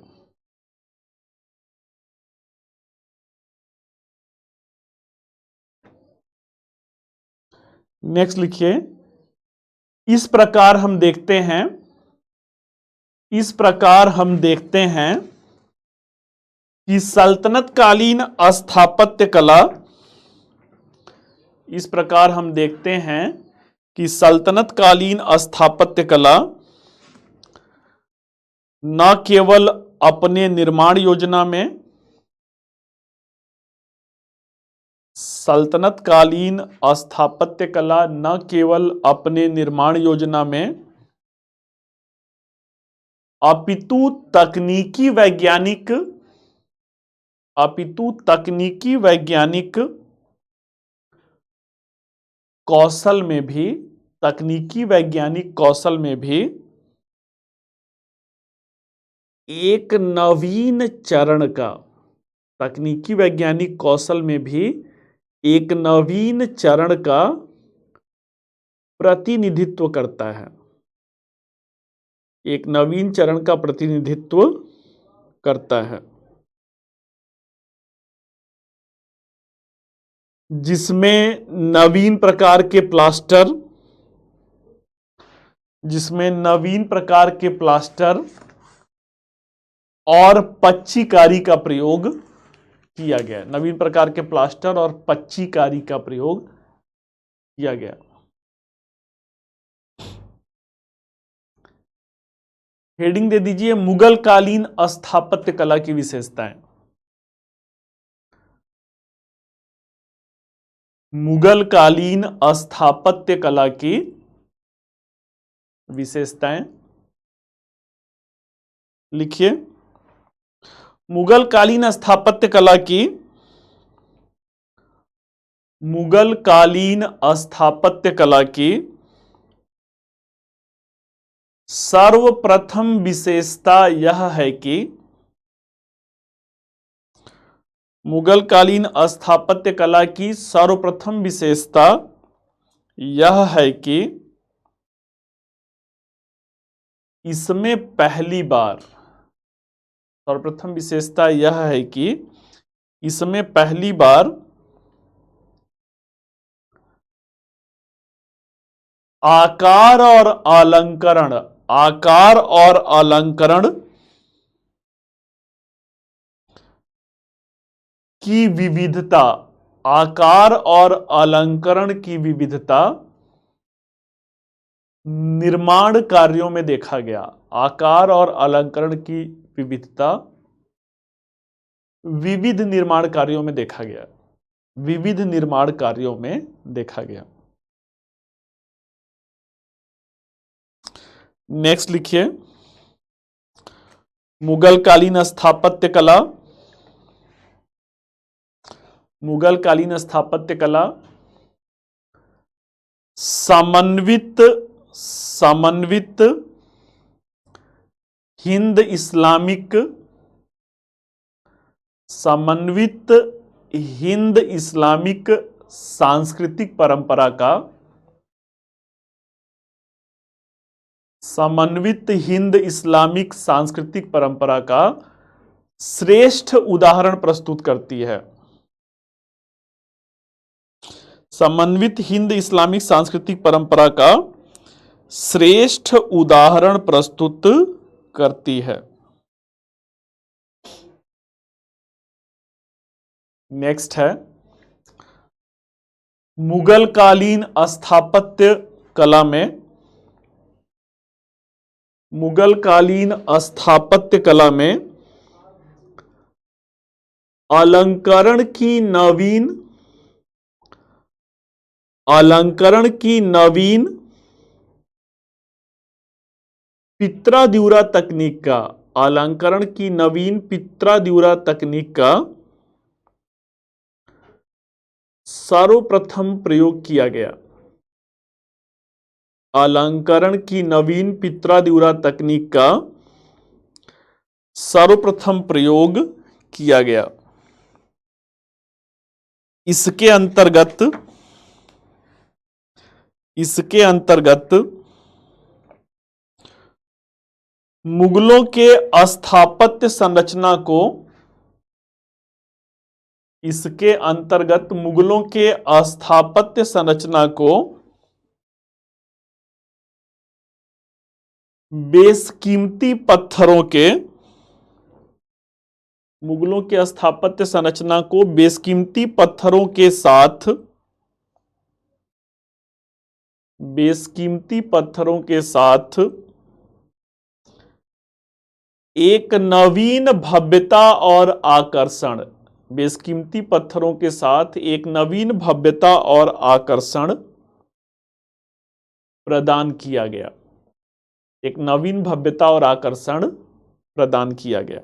नेक्स्ट लिखिए, इस प्रकार हम देखते हैं कि सल्तनतकालीन स्थापत्य कला, इस प्रकार हम देखते हैं कि सल्तनतकालीन स्थापत्य कला न केवल अपने निर्माण योजना में, सल्तनतकालीन स्थापत्य कला न केवल अपने निर्माण योजना में अपितु तकनीकी वैज्ञानिक कौशल में भी, तकनीकी वैज्ञानिक कौशल में भी एक नवीन चरण का, तकनीकी वैज्ञानिक कौशल में भी एक नवीन चरण का प्रतिनिधित्व करता है। एक नवीन चरण का प्रतिनिधित्व करता है, जिसमें नवीन प्रकार के प्लास्टर और पच्चीकारी का प्रयोग किया गया। नवीन प्रकार के प्लास्टर और पच्चीकारी का प्रयोग किया गया। हेडिंग दे दीजिए, मुगल कालीन स्थापत्य कला की विशेषताएं। मुगल कालीन स्थापत्य कला की विशेषताएं लिखिए। मुगल कालीन स्थापत्य कला की सर्वप्रथम विशेषता यह है कि मुगल कालीन स्थापत्य कला की सर्वप्रथम विशेषता यह है कि इसमें पहली बार, सर्वप्रथम विशेषता यह है कि इसमें पहली बार आकार और अलंकरण की विविधता, आकार और अलंकरण की विविधता निर्माण कार्यों में देखा गया। आकार और अलंकरण की विविधता विविध निर्माण कार्यों में देखा गया, विविध निर्माण कार्यों में देखा गया। नेक्स्ट लिखिए, मुगल कालीन स्थापत्य कला, मुगल कालीन स्थापत्य कला समन्वित समन्वित हिंद इस्लामिक, समन्वित हिंद इस्लामिक सांस्कृतिक परंपरा का, समन्वित हिंद इस्लामिक सांस्कृतिक परंपरा का श्रेष्ठ उदाहरण प्रस्तुत करती है। समन्वित हिंद इस्लामिक सांस्कृतिक परंपरा का श्रेष्ठ उदाहरण प्रस्तुत करती है। नेक्स्ट है, मुगल कालीन स्थापत्य कला में, मुगल कालीन स्थापत्य कला में अलंकरण की नवीन, अलंकरण की नवीन पित्राद्युरा तकनीक का, अलंकरण की नवीन पित्राद्युरा तकनीक का सर्वप्रथम प्रयोग किया गया। अलंकरण की नवीन पित्राद्युरा तकनीक का सर्वप्रथम प्रयोग किया गया। इसके अंतर्गत, इसके अंतर्गत मुगलों के स्थापत्य संरचना को, इसके अंतर्गत मुगलों के स्थापत्य संरचना को बेशकीमती पत्थरों के, मुगलों के स्थापत्य संरचना को बेशकीमती पत्थरों के साथ, बेशकीमती पत्थरों के साथ एक नवीन भव्यता और आकर्षण, बेशकीमती पत्थरों के साथ एक नवीन भव्यता और आकर्षण प्रदान किया गया, एक नवीन भव्यता और आकर्षण प्रदान किया गया।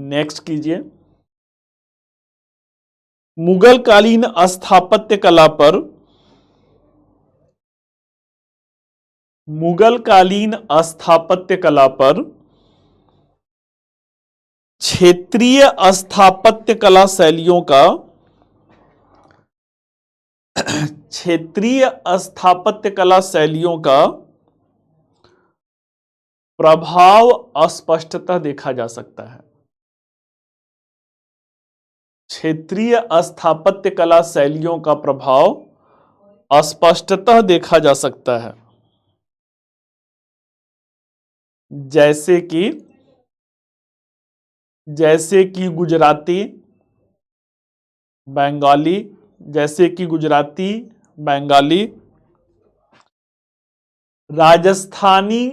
नेक्स्ट कीजिए, मुगल कालीन स्थापत्य कला पर, मुगल कालीन स्थापत्य कला पर क्षेत्रीय स्थापत्य कला शैलियों का, क्षेत्रीय स्थापत्य कला शैलियों का प्रभाव स्पष्टतः देखा जा सकता है। क्षेत्रीय स्थापत्य कला शैलियों का प्रभाव स्पष्टतः देखा जा सकता है। जैसे कि गुजराती, बंगाली, जैसे कि गुजराती, बंगाली, राजस्थानी,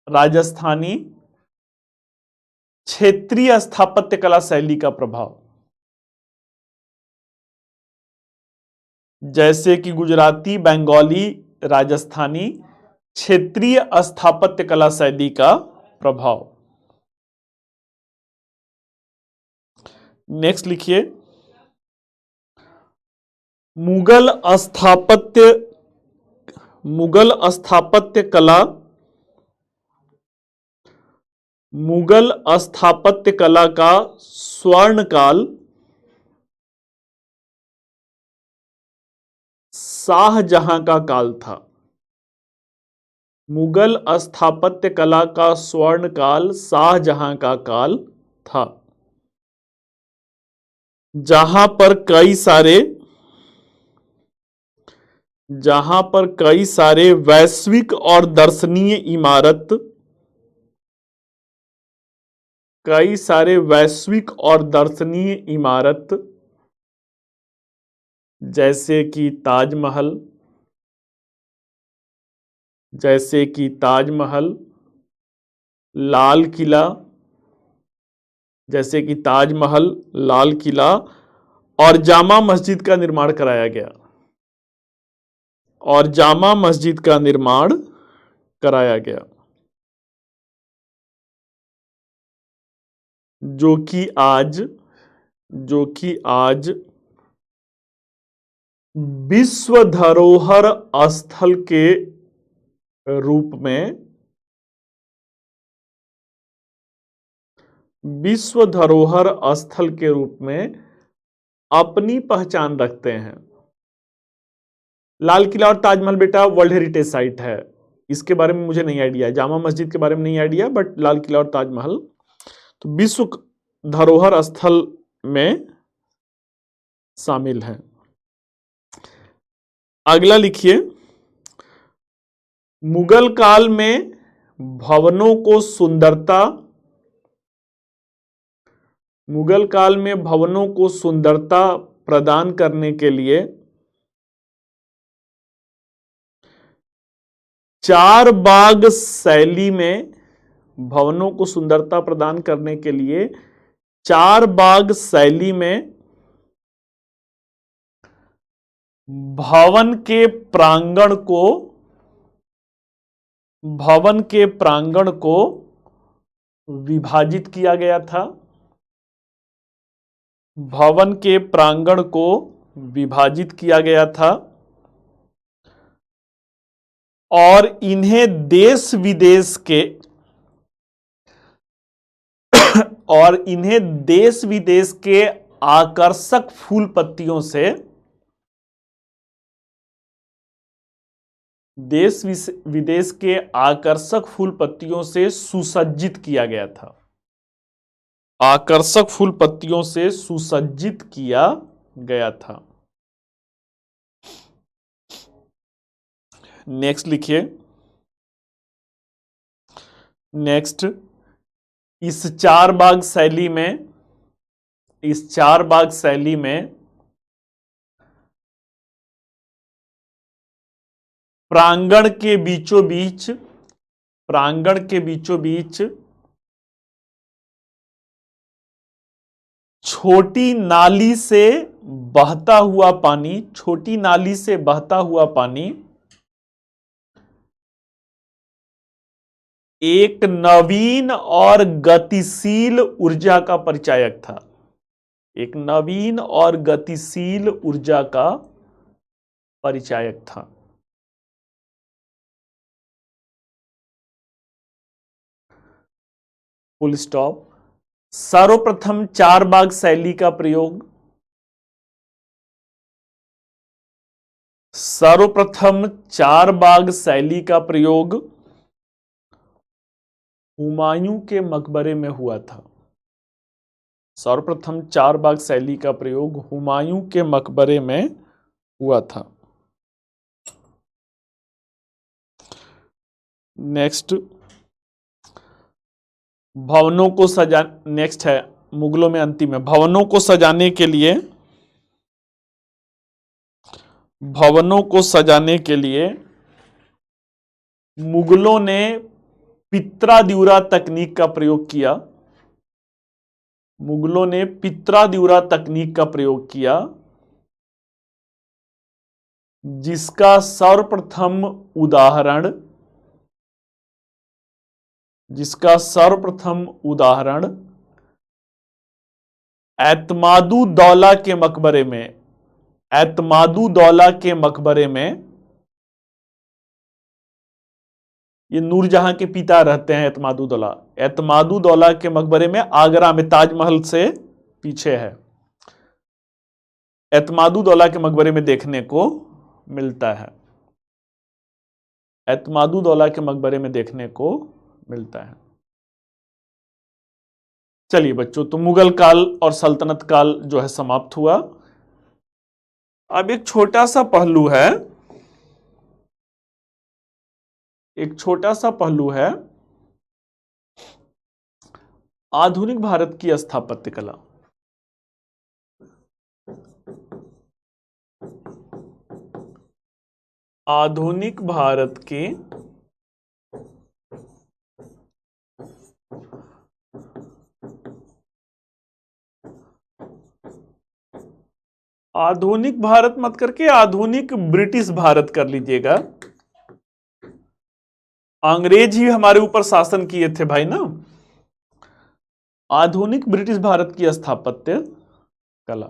राजस्थानी क्षेत्रीय स्थापत्य कला शैली का प्रभाव, जैसे कि गुजराती, बंगाली, राजस्थानी क्षेत्रीय स्थापत्य कला शैली का प्रभाव। नेक्स्ट लिखिए, मुगल स्थापत्य, मुगल स्थापत्य कला, मुगल स्थापत्य कला का स्वर्णकाल शाहजहां का काल था। मुगल स्थापत्य कला का स्वर्णकाल शाहजहां का काल था, जहां पर कई सारे वैश्विक और दर्शनीय इमारत, कई सारे वैश्विक और दर्शनीय इमारत जैसे कि ताजमहल, जैसे कि ताजमहल, लाल किला, जैसे कि ताजमहल, लाल किला और जामा मस्जिद का निर्माण कराया गया, और जामा मस्जिद का निर्माण कराया गया, जो कि आज विश्व धरोहर स्थल के रूप में, विश्व धरोहर स्थल के रूप में अपनी पहचान रखते हैं। लाल किला और ताजमहल बेटा वर्ल्ड हेरिटेज साइट है, इसके बारे में मुझे नहीं आइडिया है, जामा मस्जिद के बारे में नहीं आइडिया, बट लाल किला और ताजमहल तो विश्व धरोहर स्थल में शामिल है। अगला लिखिए, मुगल काल में भवनों को सुंदरता, मुगल काल में भवनों को सुंदरता प्रदान करने के लिए चार बाग शैली में, भवनों को सुंदरता प्रदान करने के लिए चार बाग शैली में भवन के प्रांगण को, भवन के प्रांगण को विभाजित किया गया था, भवन के प्रांगण को विभाजित किया गया था, और इन्हें देश विदेश के, और इन्हें देश विदेश के आकर्षक फूल पत्तियों से, देश विदेश के आकर्षक फूल पत्तियों से सुसज्जित किया गया था, आकर्षक फूल पत्तियों से सुसज्जित किया गया था। नेक्स्ट लिखिए, नेक्स्ट, इस चार बाग शैली में, इस चार बाग शैली में प्रांगण के बीचों बीच, प्रांगण के बीचों बीच छोटी नाली से बहता हुआ पानी, छोटी नाली से बहता हुआ पानी एक नवीन और गतिशील ऊर्जा का परिचायक था, एक नवीन और गतिशील ऊर्जा का परिचायक था। Full stop. सर्वप्रथम चार बाग शैली का प्रयोग, सर्वप्रथम चार बाग शैली का प्रयोग हुमायूं के मकबरे में हुआ था, सर्वप्रथम चार बाग शैली का प्रयोग हुमायूं के मकबरे में हुआ था। नेक्स्ट, भवनों को सजा, नेक्स्ट है मुगलों में अंतिम है, भवनों को सजाने के लिए, भवनों को सजाने के लिए मुगलों ने पित्रादिउरा तकनीक का प्रयोग किया, मुगलों ने पित्रादिउरा तकनीक का प्रयोग किया, जिसका सर्वप्रथम उदाहरण, जिसका सर्वप्रथम उदाहरण एतमादुद्दौला के मकबरे में, एतमादुद्दौला के मकबरे में, ये नूरजहां के पिता रहते हैं एतमादुद्दौला, एतमादुद्दौला के मकबरे में, आगरा में, ताजमहल से पीछे है, एतमादुद्दौला के मकबरे में देखने को मिलता है, एतमादुद्दौला के मकबरे में देखने को मिलता है। चलिए बच्चों, तो मुगल काल और सल्तनत काल जो है समाप्त हुआ। अब एक छोटा सा पहलू है, एक छोटा सा पहलू है आधुनिक भारत की स्थापत्य कला। आधुनिक भारत की आधुनिक भारत मत करके आधुनिक ब्रिटिश भारत कर लीजिएगा। अंग्रेज ही हमारे ऊपर शासन किए थे भाई ना। आधुनिक ब्रिटिश भारत की स्थापत्य कला,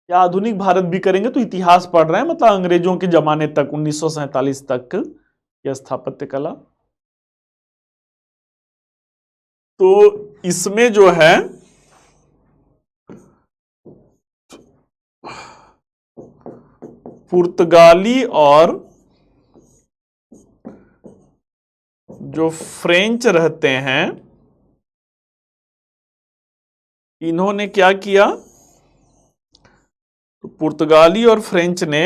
या आधुनिक भारत भी करेंगे तो इतिहास पढ़ रहे हैं, मतलब अंग्रेजों के जमाने तक 1947 तक यह स्थापत्य कला। तो इसमें जो है पुर्तगाली और जो फ्रेंच रहते हैं, इन्होंने क्या किया, तो पुर्तगाली और फ्रेंच ने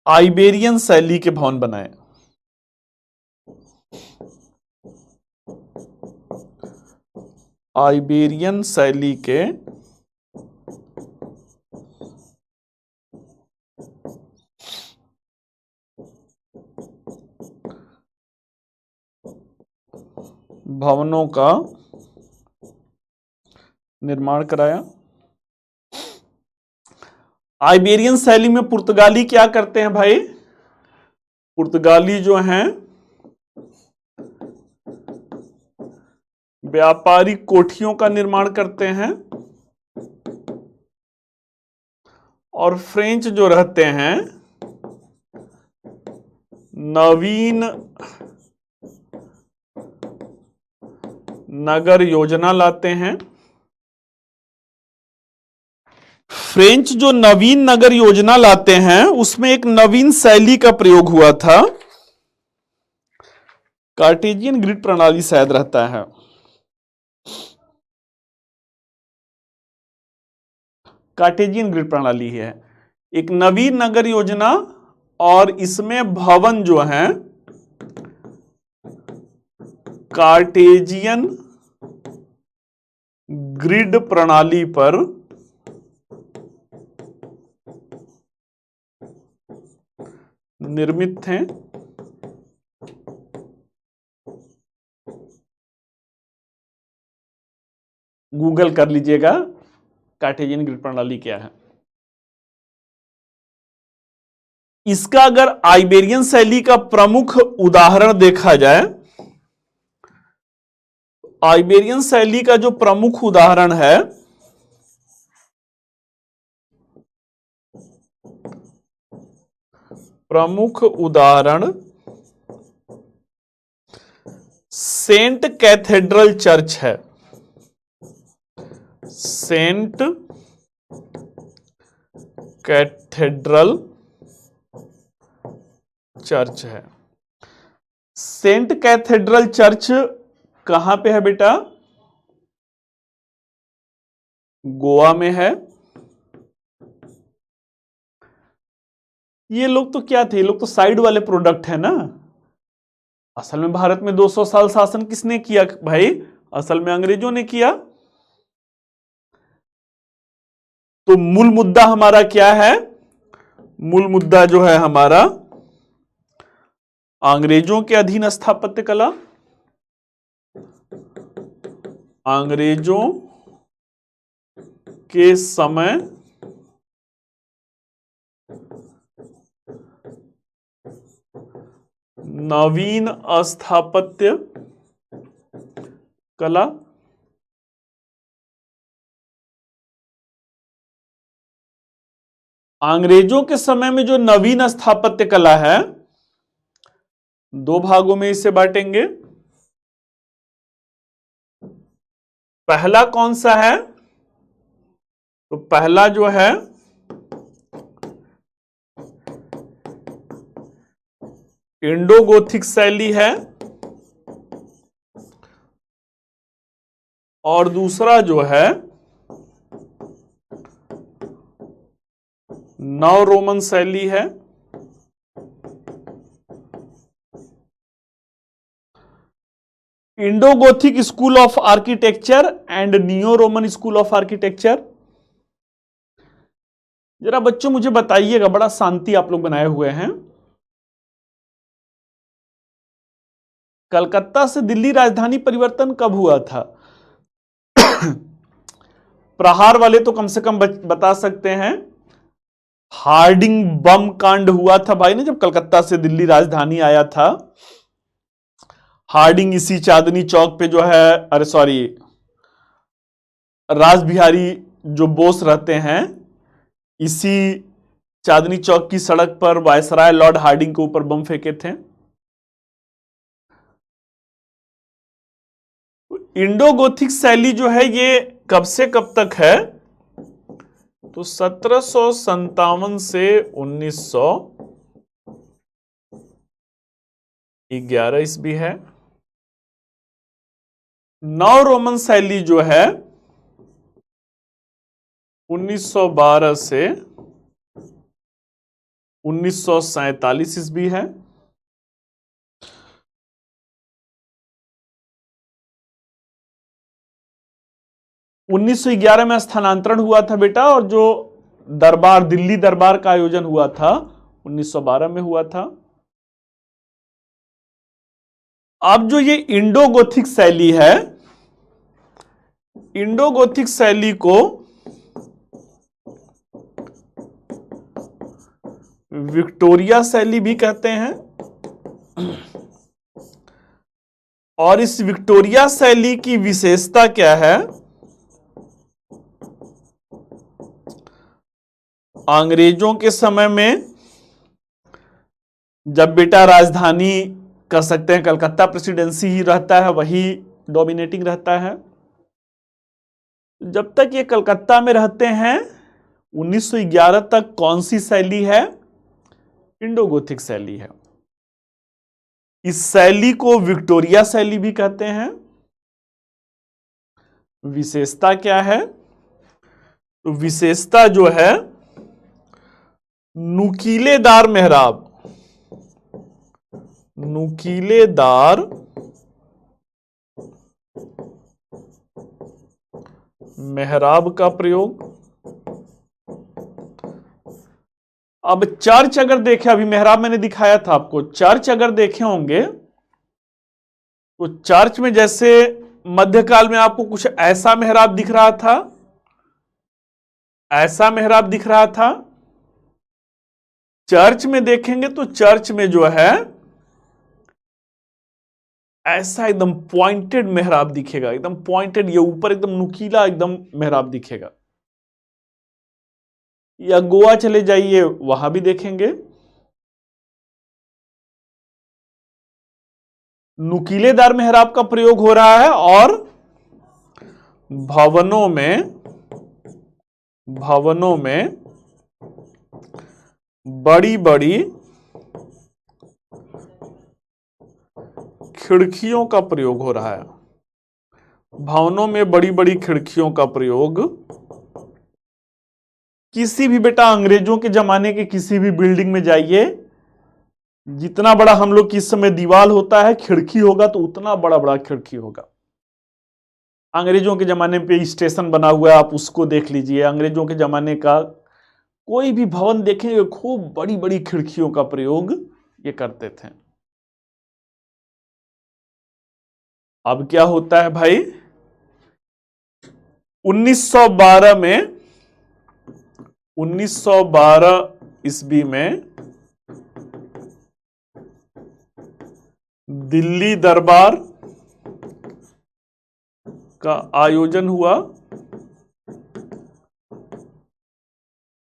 आइबेरियन शैली के भवन बनाए। आइबेरियन शैली के भवनों का निर्माण कराया। आइबेरियन शैली में पुर्तगाली क्या करते हैं भाई, पुर्तगाली जो हैं व्यापारिक कोठियों का निर्माण करते हैं, और फ्रेंच जो रहते हैं नवीन नगर योजना लाते हैं। फ्रेंच जो नवीन नगर योजना लाते हैं उसमें एक नवीन शैली का प्रयोग हुआ था, कार्टेजियन ग्रिड प्रणाली शायद रहता है। कार्टेजियन ग्रिड प्रणाली है एक नवीन नगर योजना, और इसमें भवन जो हैं कार्टेजियन ग्रिड प्रणाली पर निर्मित थे। गूगल कर लीजिएगा कार्टेजियन ग्रिड प्रणाली क्या है। इसका अगर आइबेरियन शैली का प्रमुख उदाहरण देखा जाए, आइबेरियन शैली का जो प्रमुख उदाहरण है सेंट कैथेड्रल चर्च है। सेंट कैथेड्रल चर्च है। सेंट कैथेड्रल चर्च कहां पे है बेटा, गोवा में है। ये लोग तो क्या थे, ये लोग तो साइड वाले प्रोडक्ट है ना। असल में भारत में 200 साल शासन किसने किया भाई, असल में अंग्रेजों ने किया। तो मूल मुद्दा हमारा क्या है, मूल मुद्दा जो है हमारा अंग्रेजों के अधीन स्थापत्य कला, अंग्रेजों के समय नवीन स्थापत्य कला। अंग्रेजों के समय में जो नवीन स्थापत्य कला है, दो भागों में इसे बांटेंगे। पहला कौन सा है, तो पहला जो है इंडो गोथिक शैली है, और दूसरा जो है नव रोमन शैली है। Indo Gothic school of architecture and neo Roman school of architecture. जरा बच्चों मुझे बताइएगा, बड़ा शांति आप लोग बनाए हुए हैं। कलकत्ता से दिल्ली राजधानी परिवर्तन कब हुआ था? प्रहार वाले तो कम से कम बता सकते हैं। हार्डिंग बम कांड हुआ था भाई ने, जब कलकत्ता से दिल्ली राजधानी आया था। हार्डिंग इसी चांदनी चौक पे जो है, अरे सॉरी, राज बिहारी जो बोस रहते हैं, इसी चांदनी चौक की सड़क पर वायसराय लॉर्ड हार्डिंग के ऊपर बम फेंके थे। इंडो गोथिक शैली जो है ये कब से कब तक है? तो 1757 से 1911 ईस्वी है। नव रोमन शैली जो है 1912 से 1947 ईस्वी है। उन्नीस 1911 में स्थानांतरण हुआ था बेटा, और जो दरबार, दिल्ली दरबार का आयोजन हुआ था 1912 में हुआ था। अब जो ये इंडो गोथिक शैली है, इंडो गोथिक शैली को विक्टोरिया शैली भी कहते हैं। और इस विक्टोरिया शैली की विशेषता क्या है? अंग्रेजों के समय में जब बेटा राजधानी कह सकते हैं कलकत्ता प्रेसिडेंसी ही रहता है, वही डोमिनेटिंग रहता है। जब तक ये कलकत्ता में रहते हैं 1911 तक कौन सी शैली है? इंडो गोथिक शैली है। इस शैली को विक्टोरिया शैली भी कहते हैं। विशेषता क्या है? तो विशेषता जो है, नुकीलेदार मेहराब, नुकीलेदार मेहराब का प्रयोग। अब चर्च अगर देखें, अभी मेहराब मैंने दिखाया था आपको, चर्च अगर देखे होंगे तो चर्च में जैसे मध्यकाल में आपको कुछ ऐसा मेहराब दिख रहा था, ऐसा मेहराब दिख रहा था। चर्च में देखेंगे तो चर्च में जो है ऐसा एकदम पॉइंटेड मेहराब दिखेगा, एकदम पॉइंटेड, ये ऊपर एकदम नुकीला एकदम मेहराब दिखेगा। या गोवा चले जाइए, वहां भी देखेंगे नुकीलेदार मेहराब का प्रयोग हो रहा है। और भवनों में बड़ी बड़ी खिड़कियों का प्रयोग हो रहा है। भवनों में बड़ी बड़ी खिड़कियों का प्रयोग किसी भी बेटा अंग्रेजों के जमाने के किसी भी बिल्डिंग में जाइए, जितना बड़ा हम लोग की इस समय दीवार होता है, खिड़की होगा तो उतना बड़ा बड़ा खिड़की होगा। अंग्रेजों के जमाने पे स्टेशन बना हुआ है, आप उसको देख लीजिए। अंग्रेजों के जमाने का कोई भी भवन देखेंगे, खूब बड़ी बड़ी खिड़कियों का प्रयोग ये करते थे। अब क्या होता है भाई, 1912 ईस्वी में दिल्ली दरबार का आयोजन हुआ,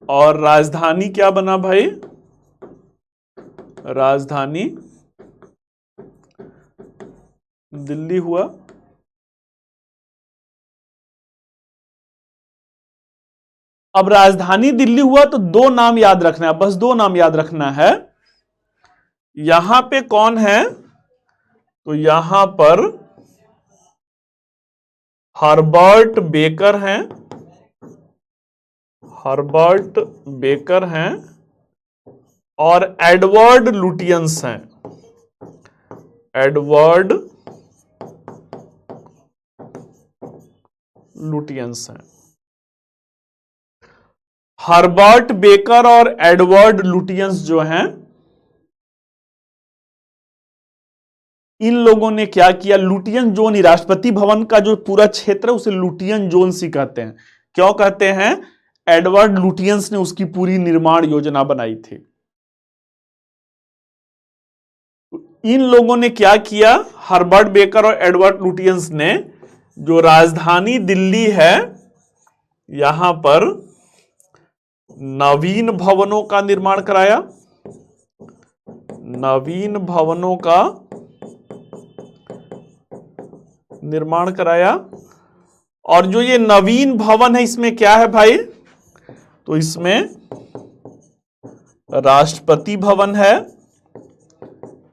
और राजधानी क्या बना भाई? राजधानी दिल्ली हुआ। अब राजधानी दिल्ली हुआ तो दो नाम याद रखना है, बस दो नाम याद रखना है। यहां पे कौन है? तो यहां पर हर्बर्ट बेकर हैं, हर्बर्ट बेकर हैं, और एडवर्ड लुटियंस हैं, एडवर्ड लुटियंस हैं। हर्बर्ट बेकर और एडवर्ड लुटियंस जो हैं, इन लोगों ने क्या किया, लुटियन जोन ही, राष्ट्रपति भवन का जो पूरा क्षेत्र है उसे लुटियन जोन ही कहते हैं। क्यों कहते हैं? एडवर्ड लुटियंस ने उसकी पूरी निर्माण योजना बनाई थी। इन लोगों ने क्या किया? हर्बर्ट बेकर और एडवर्ड लुटियंस ने जो राजधानी दिल्ली है यहां पर नवीन भवनों का निर्माण कराया। नवीन भवनों का निर्माण कराया। और जो ये नवीन भवन है इसमें क्या है भाई? तो इसमें राष्ट्रपति भवन है,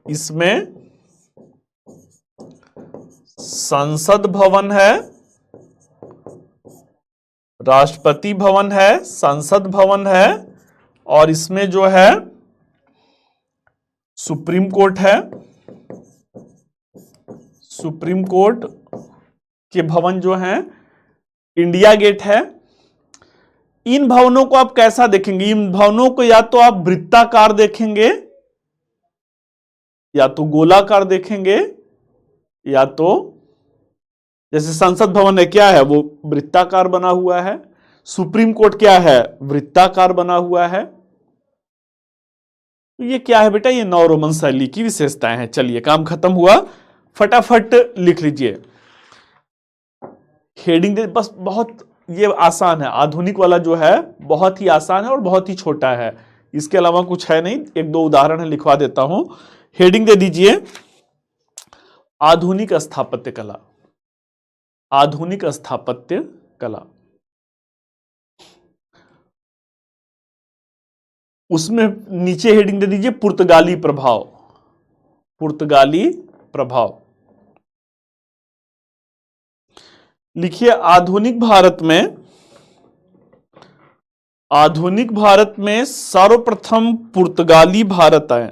इसमें संसद भवन है, राष्ट्रपति भवन है, संसद भवन है, और इसमें जो है सुप्रीम कोर्ट है। सुप्रीम कोर्ट के भवन जो हैं, इंडिया गेट है। इन भवनों को आप कैसा देखेंगे? इन भवनों को या तो आप वृत्ताकार देखेंगे, या तो गोलाकार देखेंगे, या तो जैसे संसद भवन है, क्या है वो? वृत्ताकार बना हुआ है। सुप्रीम कोर्ट क्या है? वृत्ताकार बना हुआ है। तो ये क्या है बेटा? ये नव रोमन शैली की विशेषताएं हैं। चलिए काम खत्म हुआ, फटाफट लिख लीजिए हेडिंग दे। बस बहुत ये आसान है, आधुनिक वाला जो है बहुत ही आसान है और बहुत ही छोटा है, इसके अलावा कुछ है नहीं। एक दो उदाहरण है, लिखवा देता हूं। हेडिंग दे दीजिए आधुनिक स्थापत्य कला। आधुनिक स्थापत्य कला, उसमें नीचे हेडिंग दे दीजिए पुर्तगाली प्रभाव। पुर्तगाली प्रभाव लिखिए। आधुनिक भारत में सर्वप्रथम पुर्तगाली भारत आए।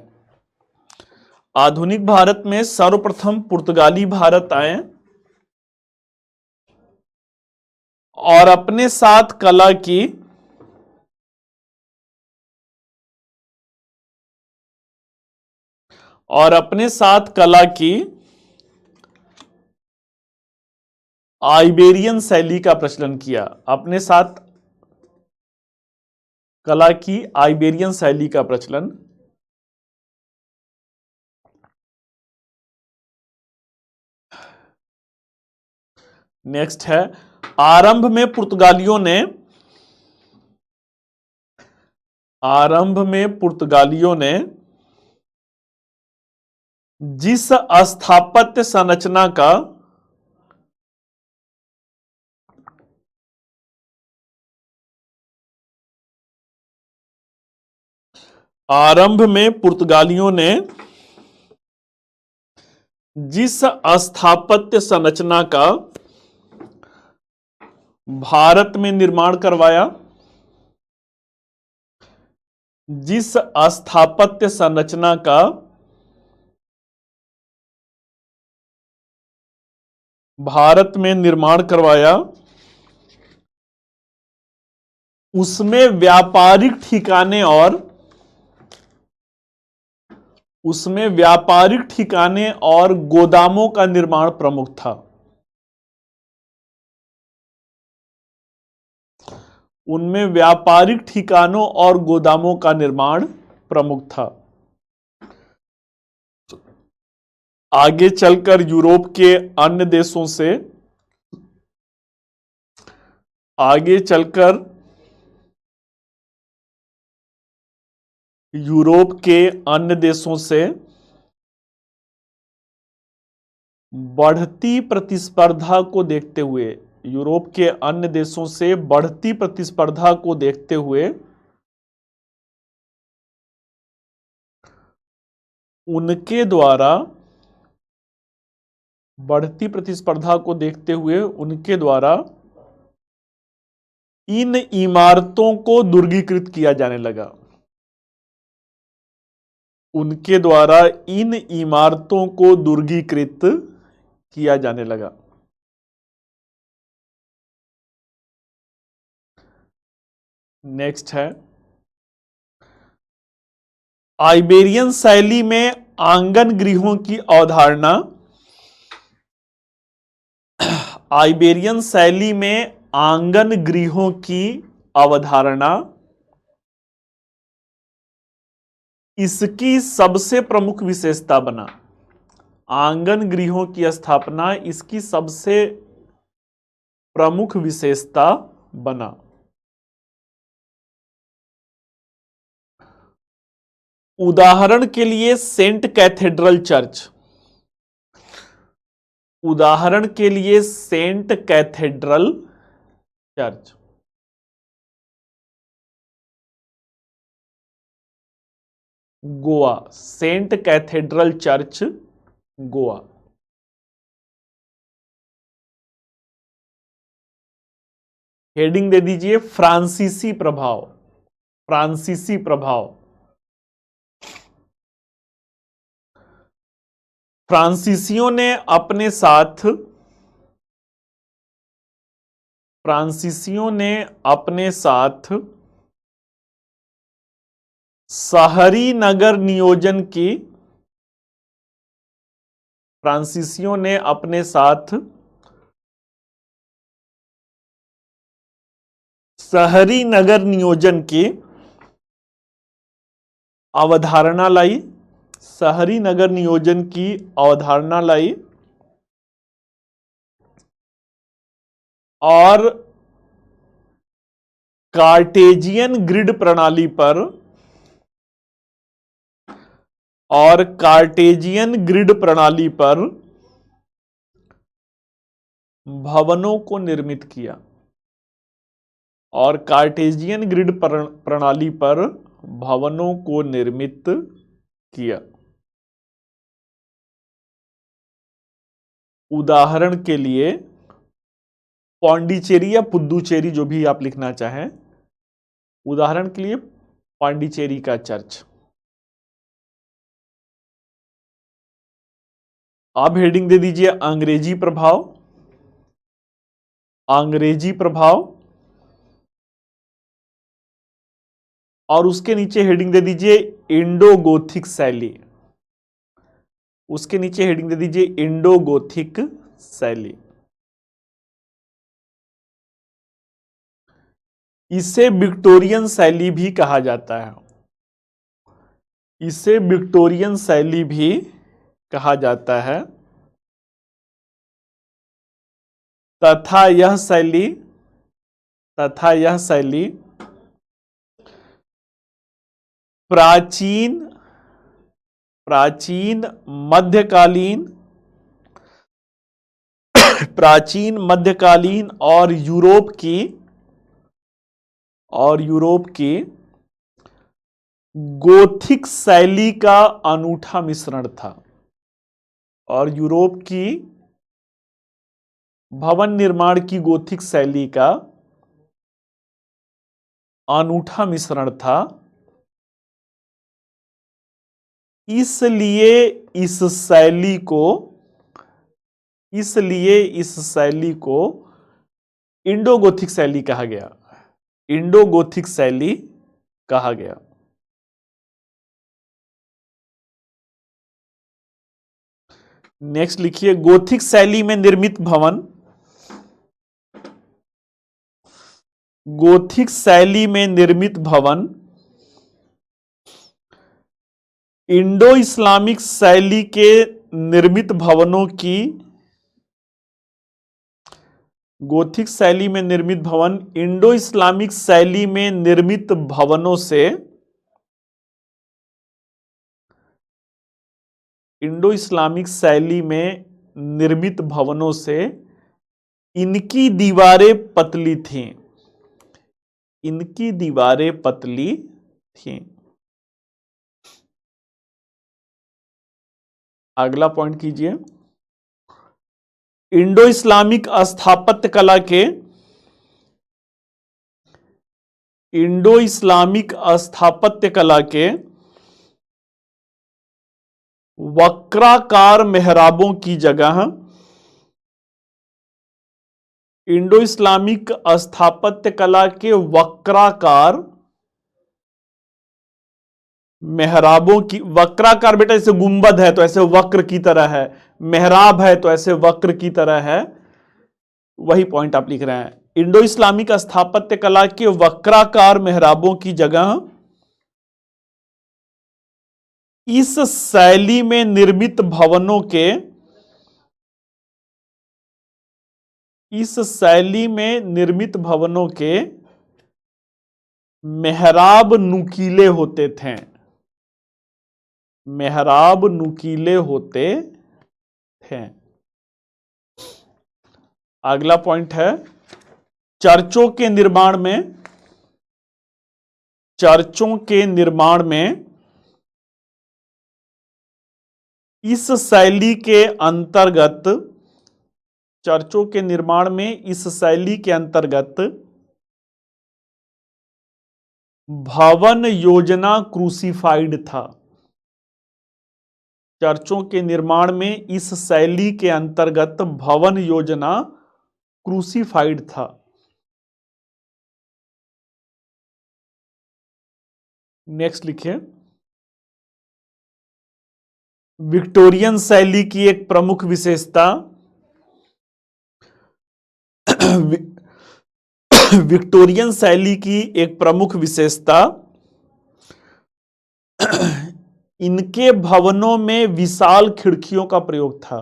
आधुनिक भारत में सर्वप्रथम पुर्तगाली भारत आए और अपने साथ कला की आइबेरियन शैली का प्रचलन किया। अपने साथ कला की आइबेरियन शैली का प्रचलन। नेक्स्ट है, आरंभ में पुर्तगालियों ने जिस स्थापत्य संरचना का भारत में निर्माण करवाया, जिस स्थापत्य संरचना का भारत में निर्माण करवाया, उसमें व्यापारिक ठिकाने और गोदामों का निर्माण प्रमुख था। उनमें व्यापारिक ठिकानों और गोदामों का निर्माण प्रमुख था। आगे चलकर यूरोप के अन्य देशों से बढ़ती प्रतिस्पर्धा को देखते हुए उनके द्वारा इन इमारतों को दुर्गीकृत किया जाने लगा। नेक्स्ट है, आइबेरियन शैली में आंगन गृहों की अवधारणा। आइबेरियन शैली में आंगन गृहों की अवधारणा इसकी सबसे प्रमुख विशेषता बना। आंगन गृहों की स्थापना इसकी सबसे प्रमुख विशेषता बना। उदाहरण के लिए सेंट कैथेड्रल चर्च, उदाहरण के लिए saint cathedral church. Goa, saint cathedral church Goa. Heading दे दीजिए फ्रांसीसी प्रभाव, फ्रांसीसी प्रभाव। फ्रांसीसियों ने अपने साथ, फ्रांसीसियों ने अपने साथ शहरी नगर नियोजन की, फ्रांसीसियों ने अपने साथ शहरी नगर नियोजन की अवधारणा लाई, शहरी नगर नियोजन की अवधारणा लाई और कार्टेजियन ग्रिड प्रणाली पर, और कार्टेजियन ग्रिड प्रणाली पर भवनों को निर्मित किया, और कार्टेजियन ग्रिड प्रणाली पर भवनों को निर्मित किया। उदाहरण के लिए पांडिचेरी या पुदुचेरी, जो भी आप लिखना चाहें, उदाहरण के लिए पांडिचेरी का चर्च। अब हेडिंग दे दीजिए अंग्रेजी प्रभाव, अंग्रेजी प्रभाव, और उसके नीचे हेडिंग दे दीजिए इंडो गोथिक शैली, उसके नीचे हेडिंग दे दीजिए इंडो गोथिक शैली। इसे विक्टोरियन शैली भी कहा जाता है, इसे विक्टोरियन शैली भी कहा जाता है, तथा यह शैली, तथा यह शैली प्राचीन, प्राचीन मध्यकालीन, प्राचीन मध्यकालीन और यूरोप की, और यूरोप की गोथिक शैली का अनूठा मिश्रण था, और यूरोप की भवन निर्माण की गोथिक शैली का अनूठा मिश्रण था। इसलिए इस शैली को, इसलिए इस शैली को इंडो गोथिक शैली कहा गया, इंडो गोथिक शैली कहा गया। नेक्स्ट लिखिए गोथिक शैली में निर्मित भवन, गोथिक शैली में निर्मित भवन इंडो इस्लामिक शैली के निर्मित भवनों की, गोथिक शैली में निर्मित भवन इंडो इस्लामिक शैली में निर्मित भवनों से, इंडो इस्लामिक शैली में निर्मित भवनों से इनकी दीवारें पतली थीं, इनकी दीवारें पतली थीं। अगला पॉइंट कीजिए, इंडो इस्लामिक स्थापत्य कला के, इंडो इस्लामिक स्थापत्य कला के वक्राकार मेहराबों की जगह, इंडो इस्लामिक स्थापत्य कला के वक्राकार मेहराबों की, वक्राकार बेटा जैसे गुंबद है तो ऐसे वक्र की तरह है, मेहराब है तो ऐसे वक्र की तरह है, वही पॉइंट आप लिख रहे हैं। इंडो इस्लामिक स्थापत्य कला के वक्राकार मेहराबों की जगह इस शैली में निर्मित भवनों के मेहराब नुकीले होते थे। मेहराब नुकीले होते थे। अगला पॉइंट है चर्चों के निर्माण में इस शैली के अंतर्गत भवन योजना क्रूसीफाइड था। चर्चों के निर्माण में इस शैली के अंतर्गत भवन योजना क्रूसीफाइड था। नेक्स्ट लिखिए, विक्टोरियन शैली की एक प्रमुख विशेषता विक्टोरियन शैली की एक प्रमुख विशेषता इनके भवनों में विशाल खिड़कियों का प्रयोग था।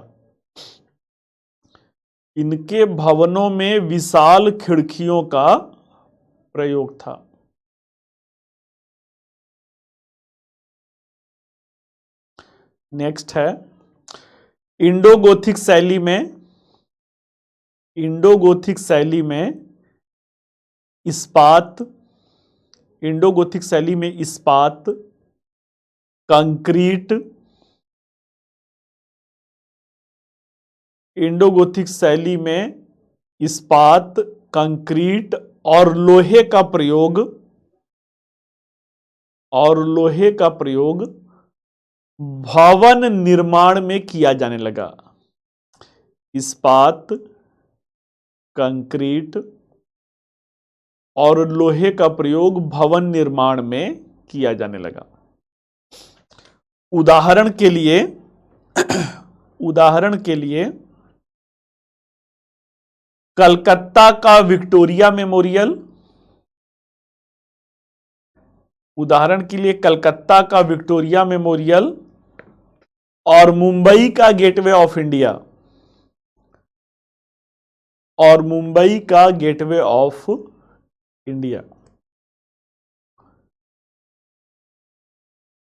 इनके भवनों में विशाल खिड़कियों का प्रयोग था। नेक्स्ट है इंडो गोथिक शैली में इस्पात, कंक्रीट, इंडो गोथिक शैली में इस्पात, कंक्रीट और लोहे का प्रयोग भवन निर्माण में किया जाने लगा। इस्पात, कंक्रीट और लोहे का प्रयोग भवन निर्माण में किया जाने लगा। उदाहरण के लिए कलकत्ता का विक्टोरिया मेमोरियल और मुंबई का गेटवे ऑफ इंडिया।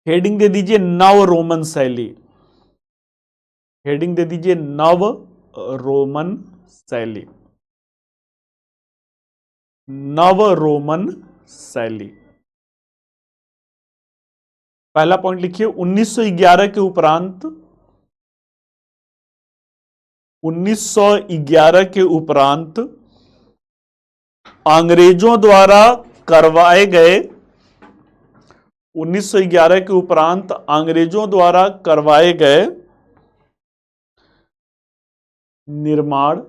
हेडिंग दे दीजिए नव रोमन शैली। नव रोमन शैली। पहला पॉइंट लिखिए, 1911 के उपरांत अंग्रेजों द्वारा करवाए गए निर्माण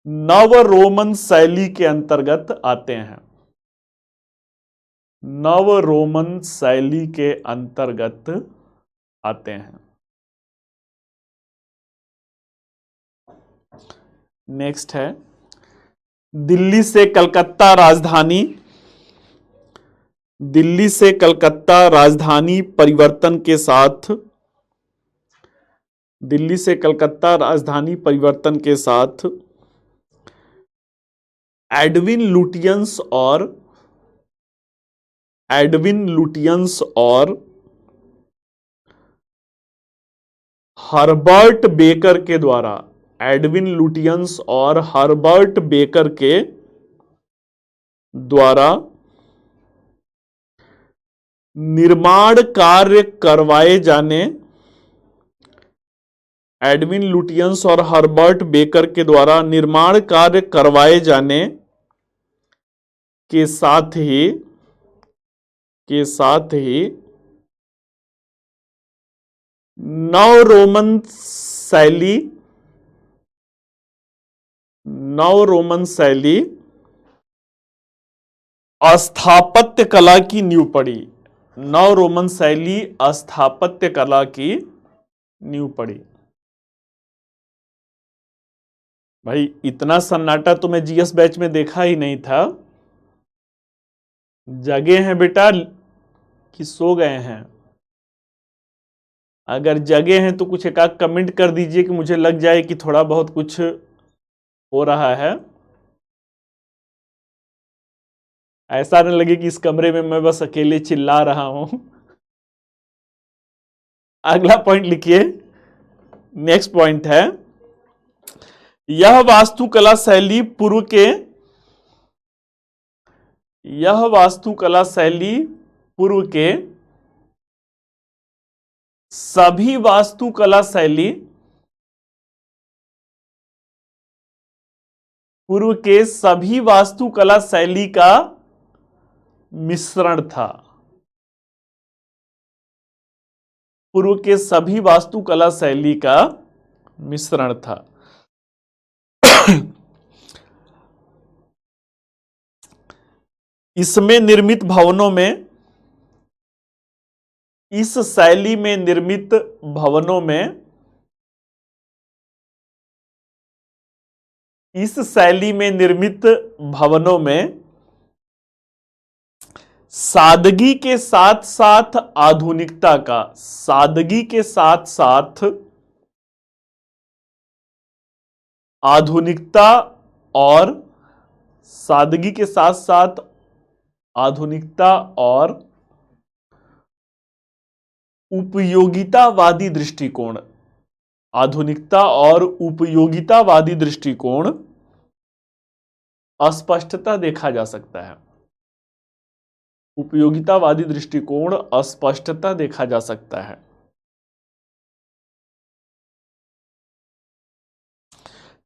नव रोमन शैली के अंतर्गत आते हैं। नेक्स्ट है दिल्ली से कलकत्ता राजधानी परिवर्तन के साथ एडविन लुटियंस और हर्बर्ट बेकर के द्वारा निर्माण कार्य करवाए जाने के साथ ही नव रोमन शैली स्थापत्य कला की नींव पड़ी। नव रोमन शैली स्थापत्य कला की नींव पड़ी। भाई इतना सन्नाटा तो मैं जीएस बैच में देखा ही नहीं था। जगे हैं बेटा कि सो गए हैं? अगर जगे हैं तो कुछ एक आध कमेंट कर दीजिए कि मुझे लग जाए कि थोड़ा बहुत कुछ हो रहा है, ऐसा न लगे कि इस कमरे में मैं बस अकेले चिल्ला रहा हूं। अगला पॉइंट लिखिए। नेक्स्ट पॉइंट है, यह वास्तुकला शैली पूर्व के सभी वास्तुकला शैली का मिश्रण था। पूर्व के सभी वास्तुकला शैली का मिश्रण था। इसमें निर्मित भवनों में, इस शैली में निर्मित भवनों में, इस शैली में निर्मित भवनों में सादगी के साथ साथ आधुनिकता का, सादगी के साथ साथ आधुनिकता और सादगी के साथ साथ आधुनिकता और उपयोगितावादी दृष्टिकोण, आधुनिकता और उपयोगितावादी दृष्टिकोण अस्पष्टता देखा जा सकता है। उपयोगितावादी दृष्टिकोण अस्पष्टता देखा जा सकता है।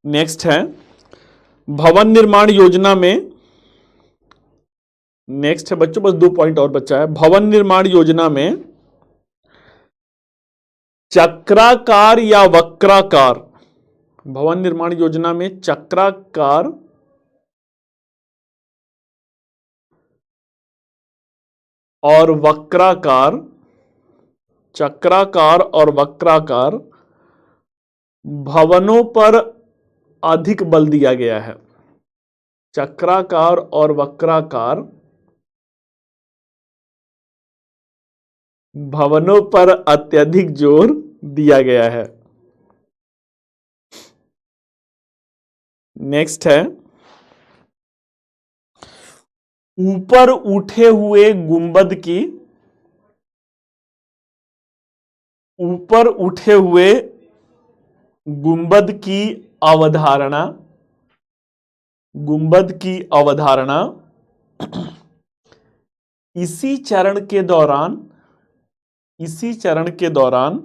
नेक्स्ट है, भवन निर्माण योजना में, नेक्स्ट है बच्चों, बस 2 पॉइंट और बचा है। भवन निर्माण योजना में चक्राकार या वक्राकार, भवन निर्माण योजना में चक्राकार और वक्राकार, चक्राकार और वक्राकार भवनों पर अधिक बल दिया गया है। चक्राकार और वक्राकार भवनों पर अत्यधिक जोर दिया गया है। नेक्स्ट है, ऊपर उठे हुए गुंबद की, ऊपर उठे हुए गुंबद की अवधारणा, गुंबद की अवधारणा इसी चरण के दौरान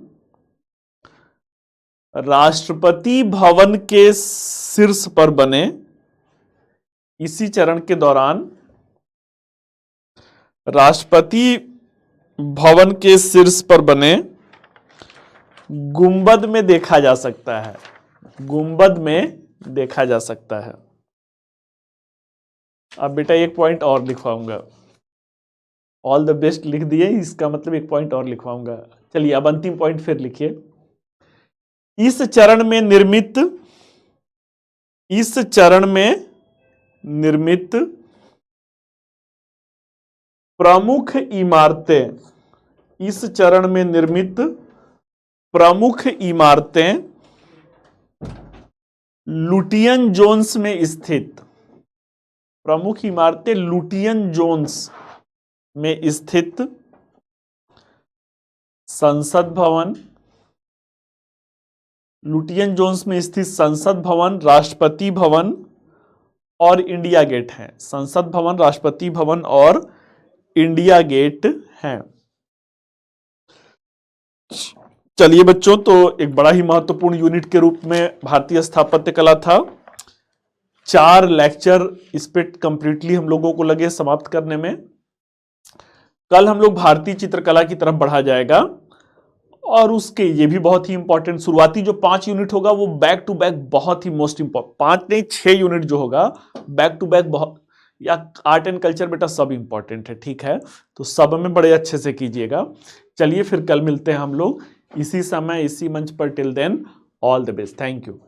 राष्ट्रपति भवन के शीर्ष पर बने, इसी चरण के दौरान राष्ट्रपति भवन के शीर्ष पर बने गुंबद में देखा जा सकता है, गुंबद में देखा जा सकता है। अब बेटा एक पॉइंट और लिखवाऊंगा, ऑल द बेस्ट लिख दिए, इसका मतलब एक पॉइंट और लिखवाऊंगा। चलिए अब अंतिम पॉइंट फिर लिखिए। इस चरण में निर्मित प्रमुख इमारतें, इस चरण में निर्मित प्रमुख इमारतें लुटियन जोन्स में स्थित, प्रमुख इमारतें लुटियन जोन्स में स्थित संसद भवन, लुटियन जोन्स में स्थित संसद भवन, राष्ट्रपति भवन और इंडिया गेट हैं। संसद भवन, राष्ट्रपति भवन और इंडिया गेट हैं। चलिए बच्चों, तो एक बड़ा ही महत्वपूर्ण यूनिट के रूप में भारतीय स्थापत्य कला था। 4 लेक्चर इस पे कंप्लीटली हम लोगों को लगे समाप्त करने में। कल हम लोग भारतीय चित्रकला की तरफ बढ़ा जाएगा और उसके ये भी बहुत ही इंपॉर्टेंट शुरुआती जो 5 यूनिट होगा वो बैक टू बैक बहुत ही मोस्ट इंपॉर्टेंट, 5 नहीं 6 यूनिट जो होगा बैक टू बैक बहुत, या आर्ट एंड कल्चर बेटा सब इंपॉर्टेंट है, ठीक है, तो सब में बड़े अच्छे से कीजिएगा। चलिए फिर कल मिलते हैं हम लोग इसी समय इसी मंच पर। Till then all the best, thank you.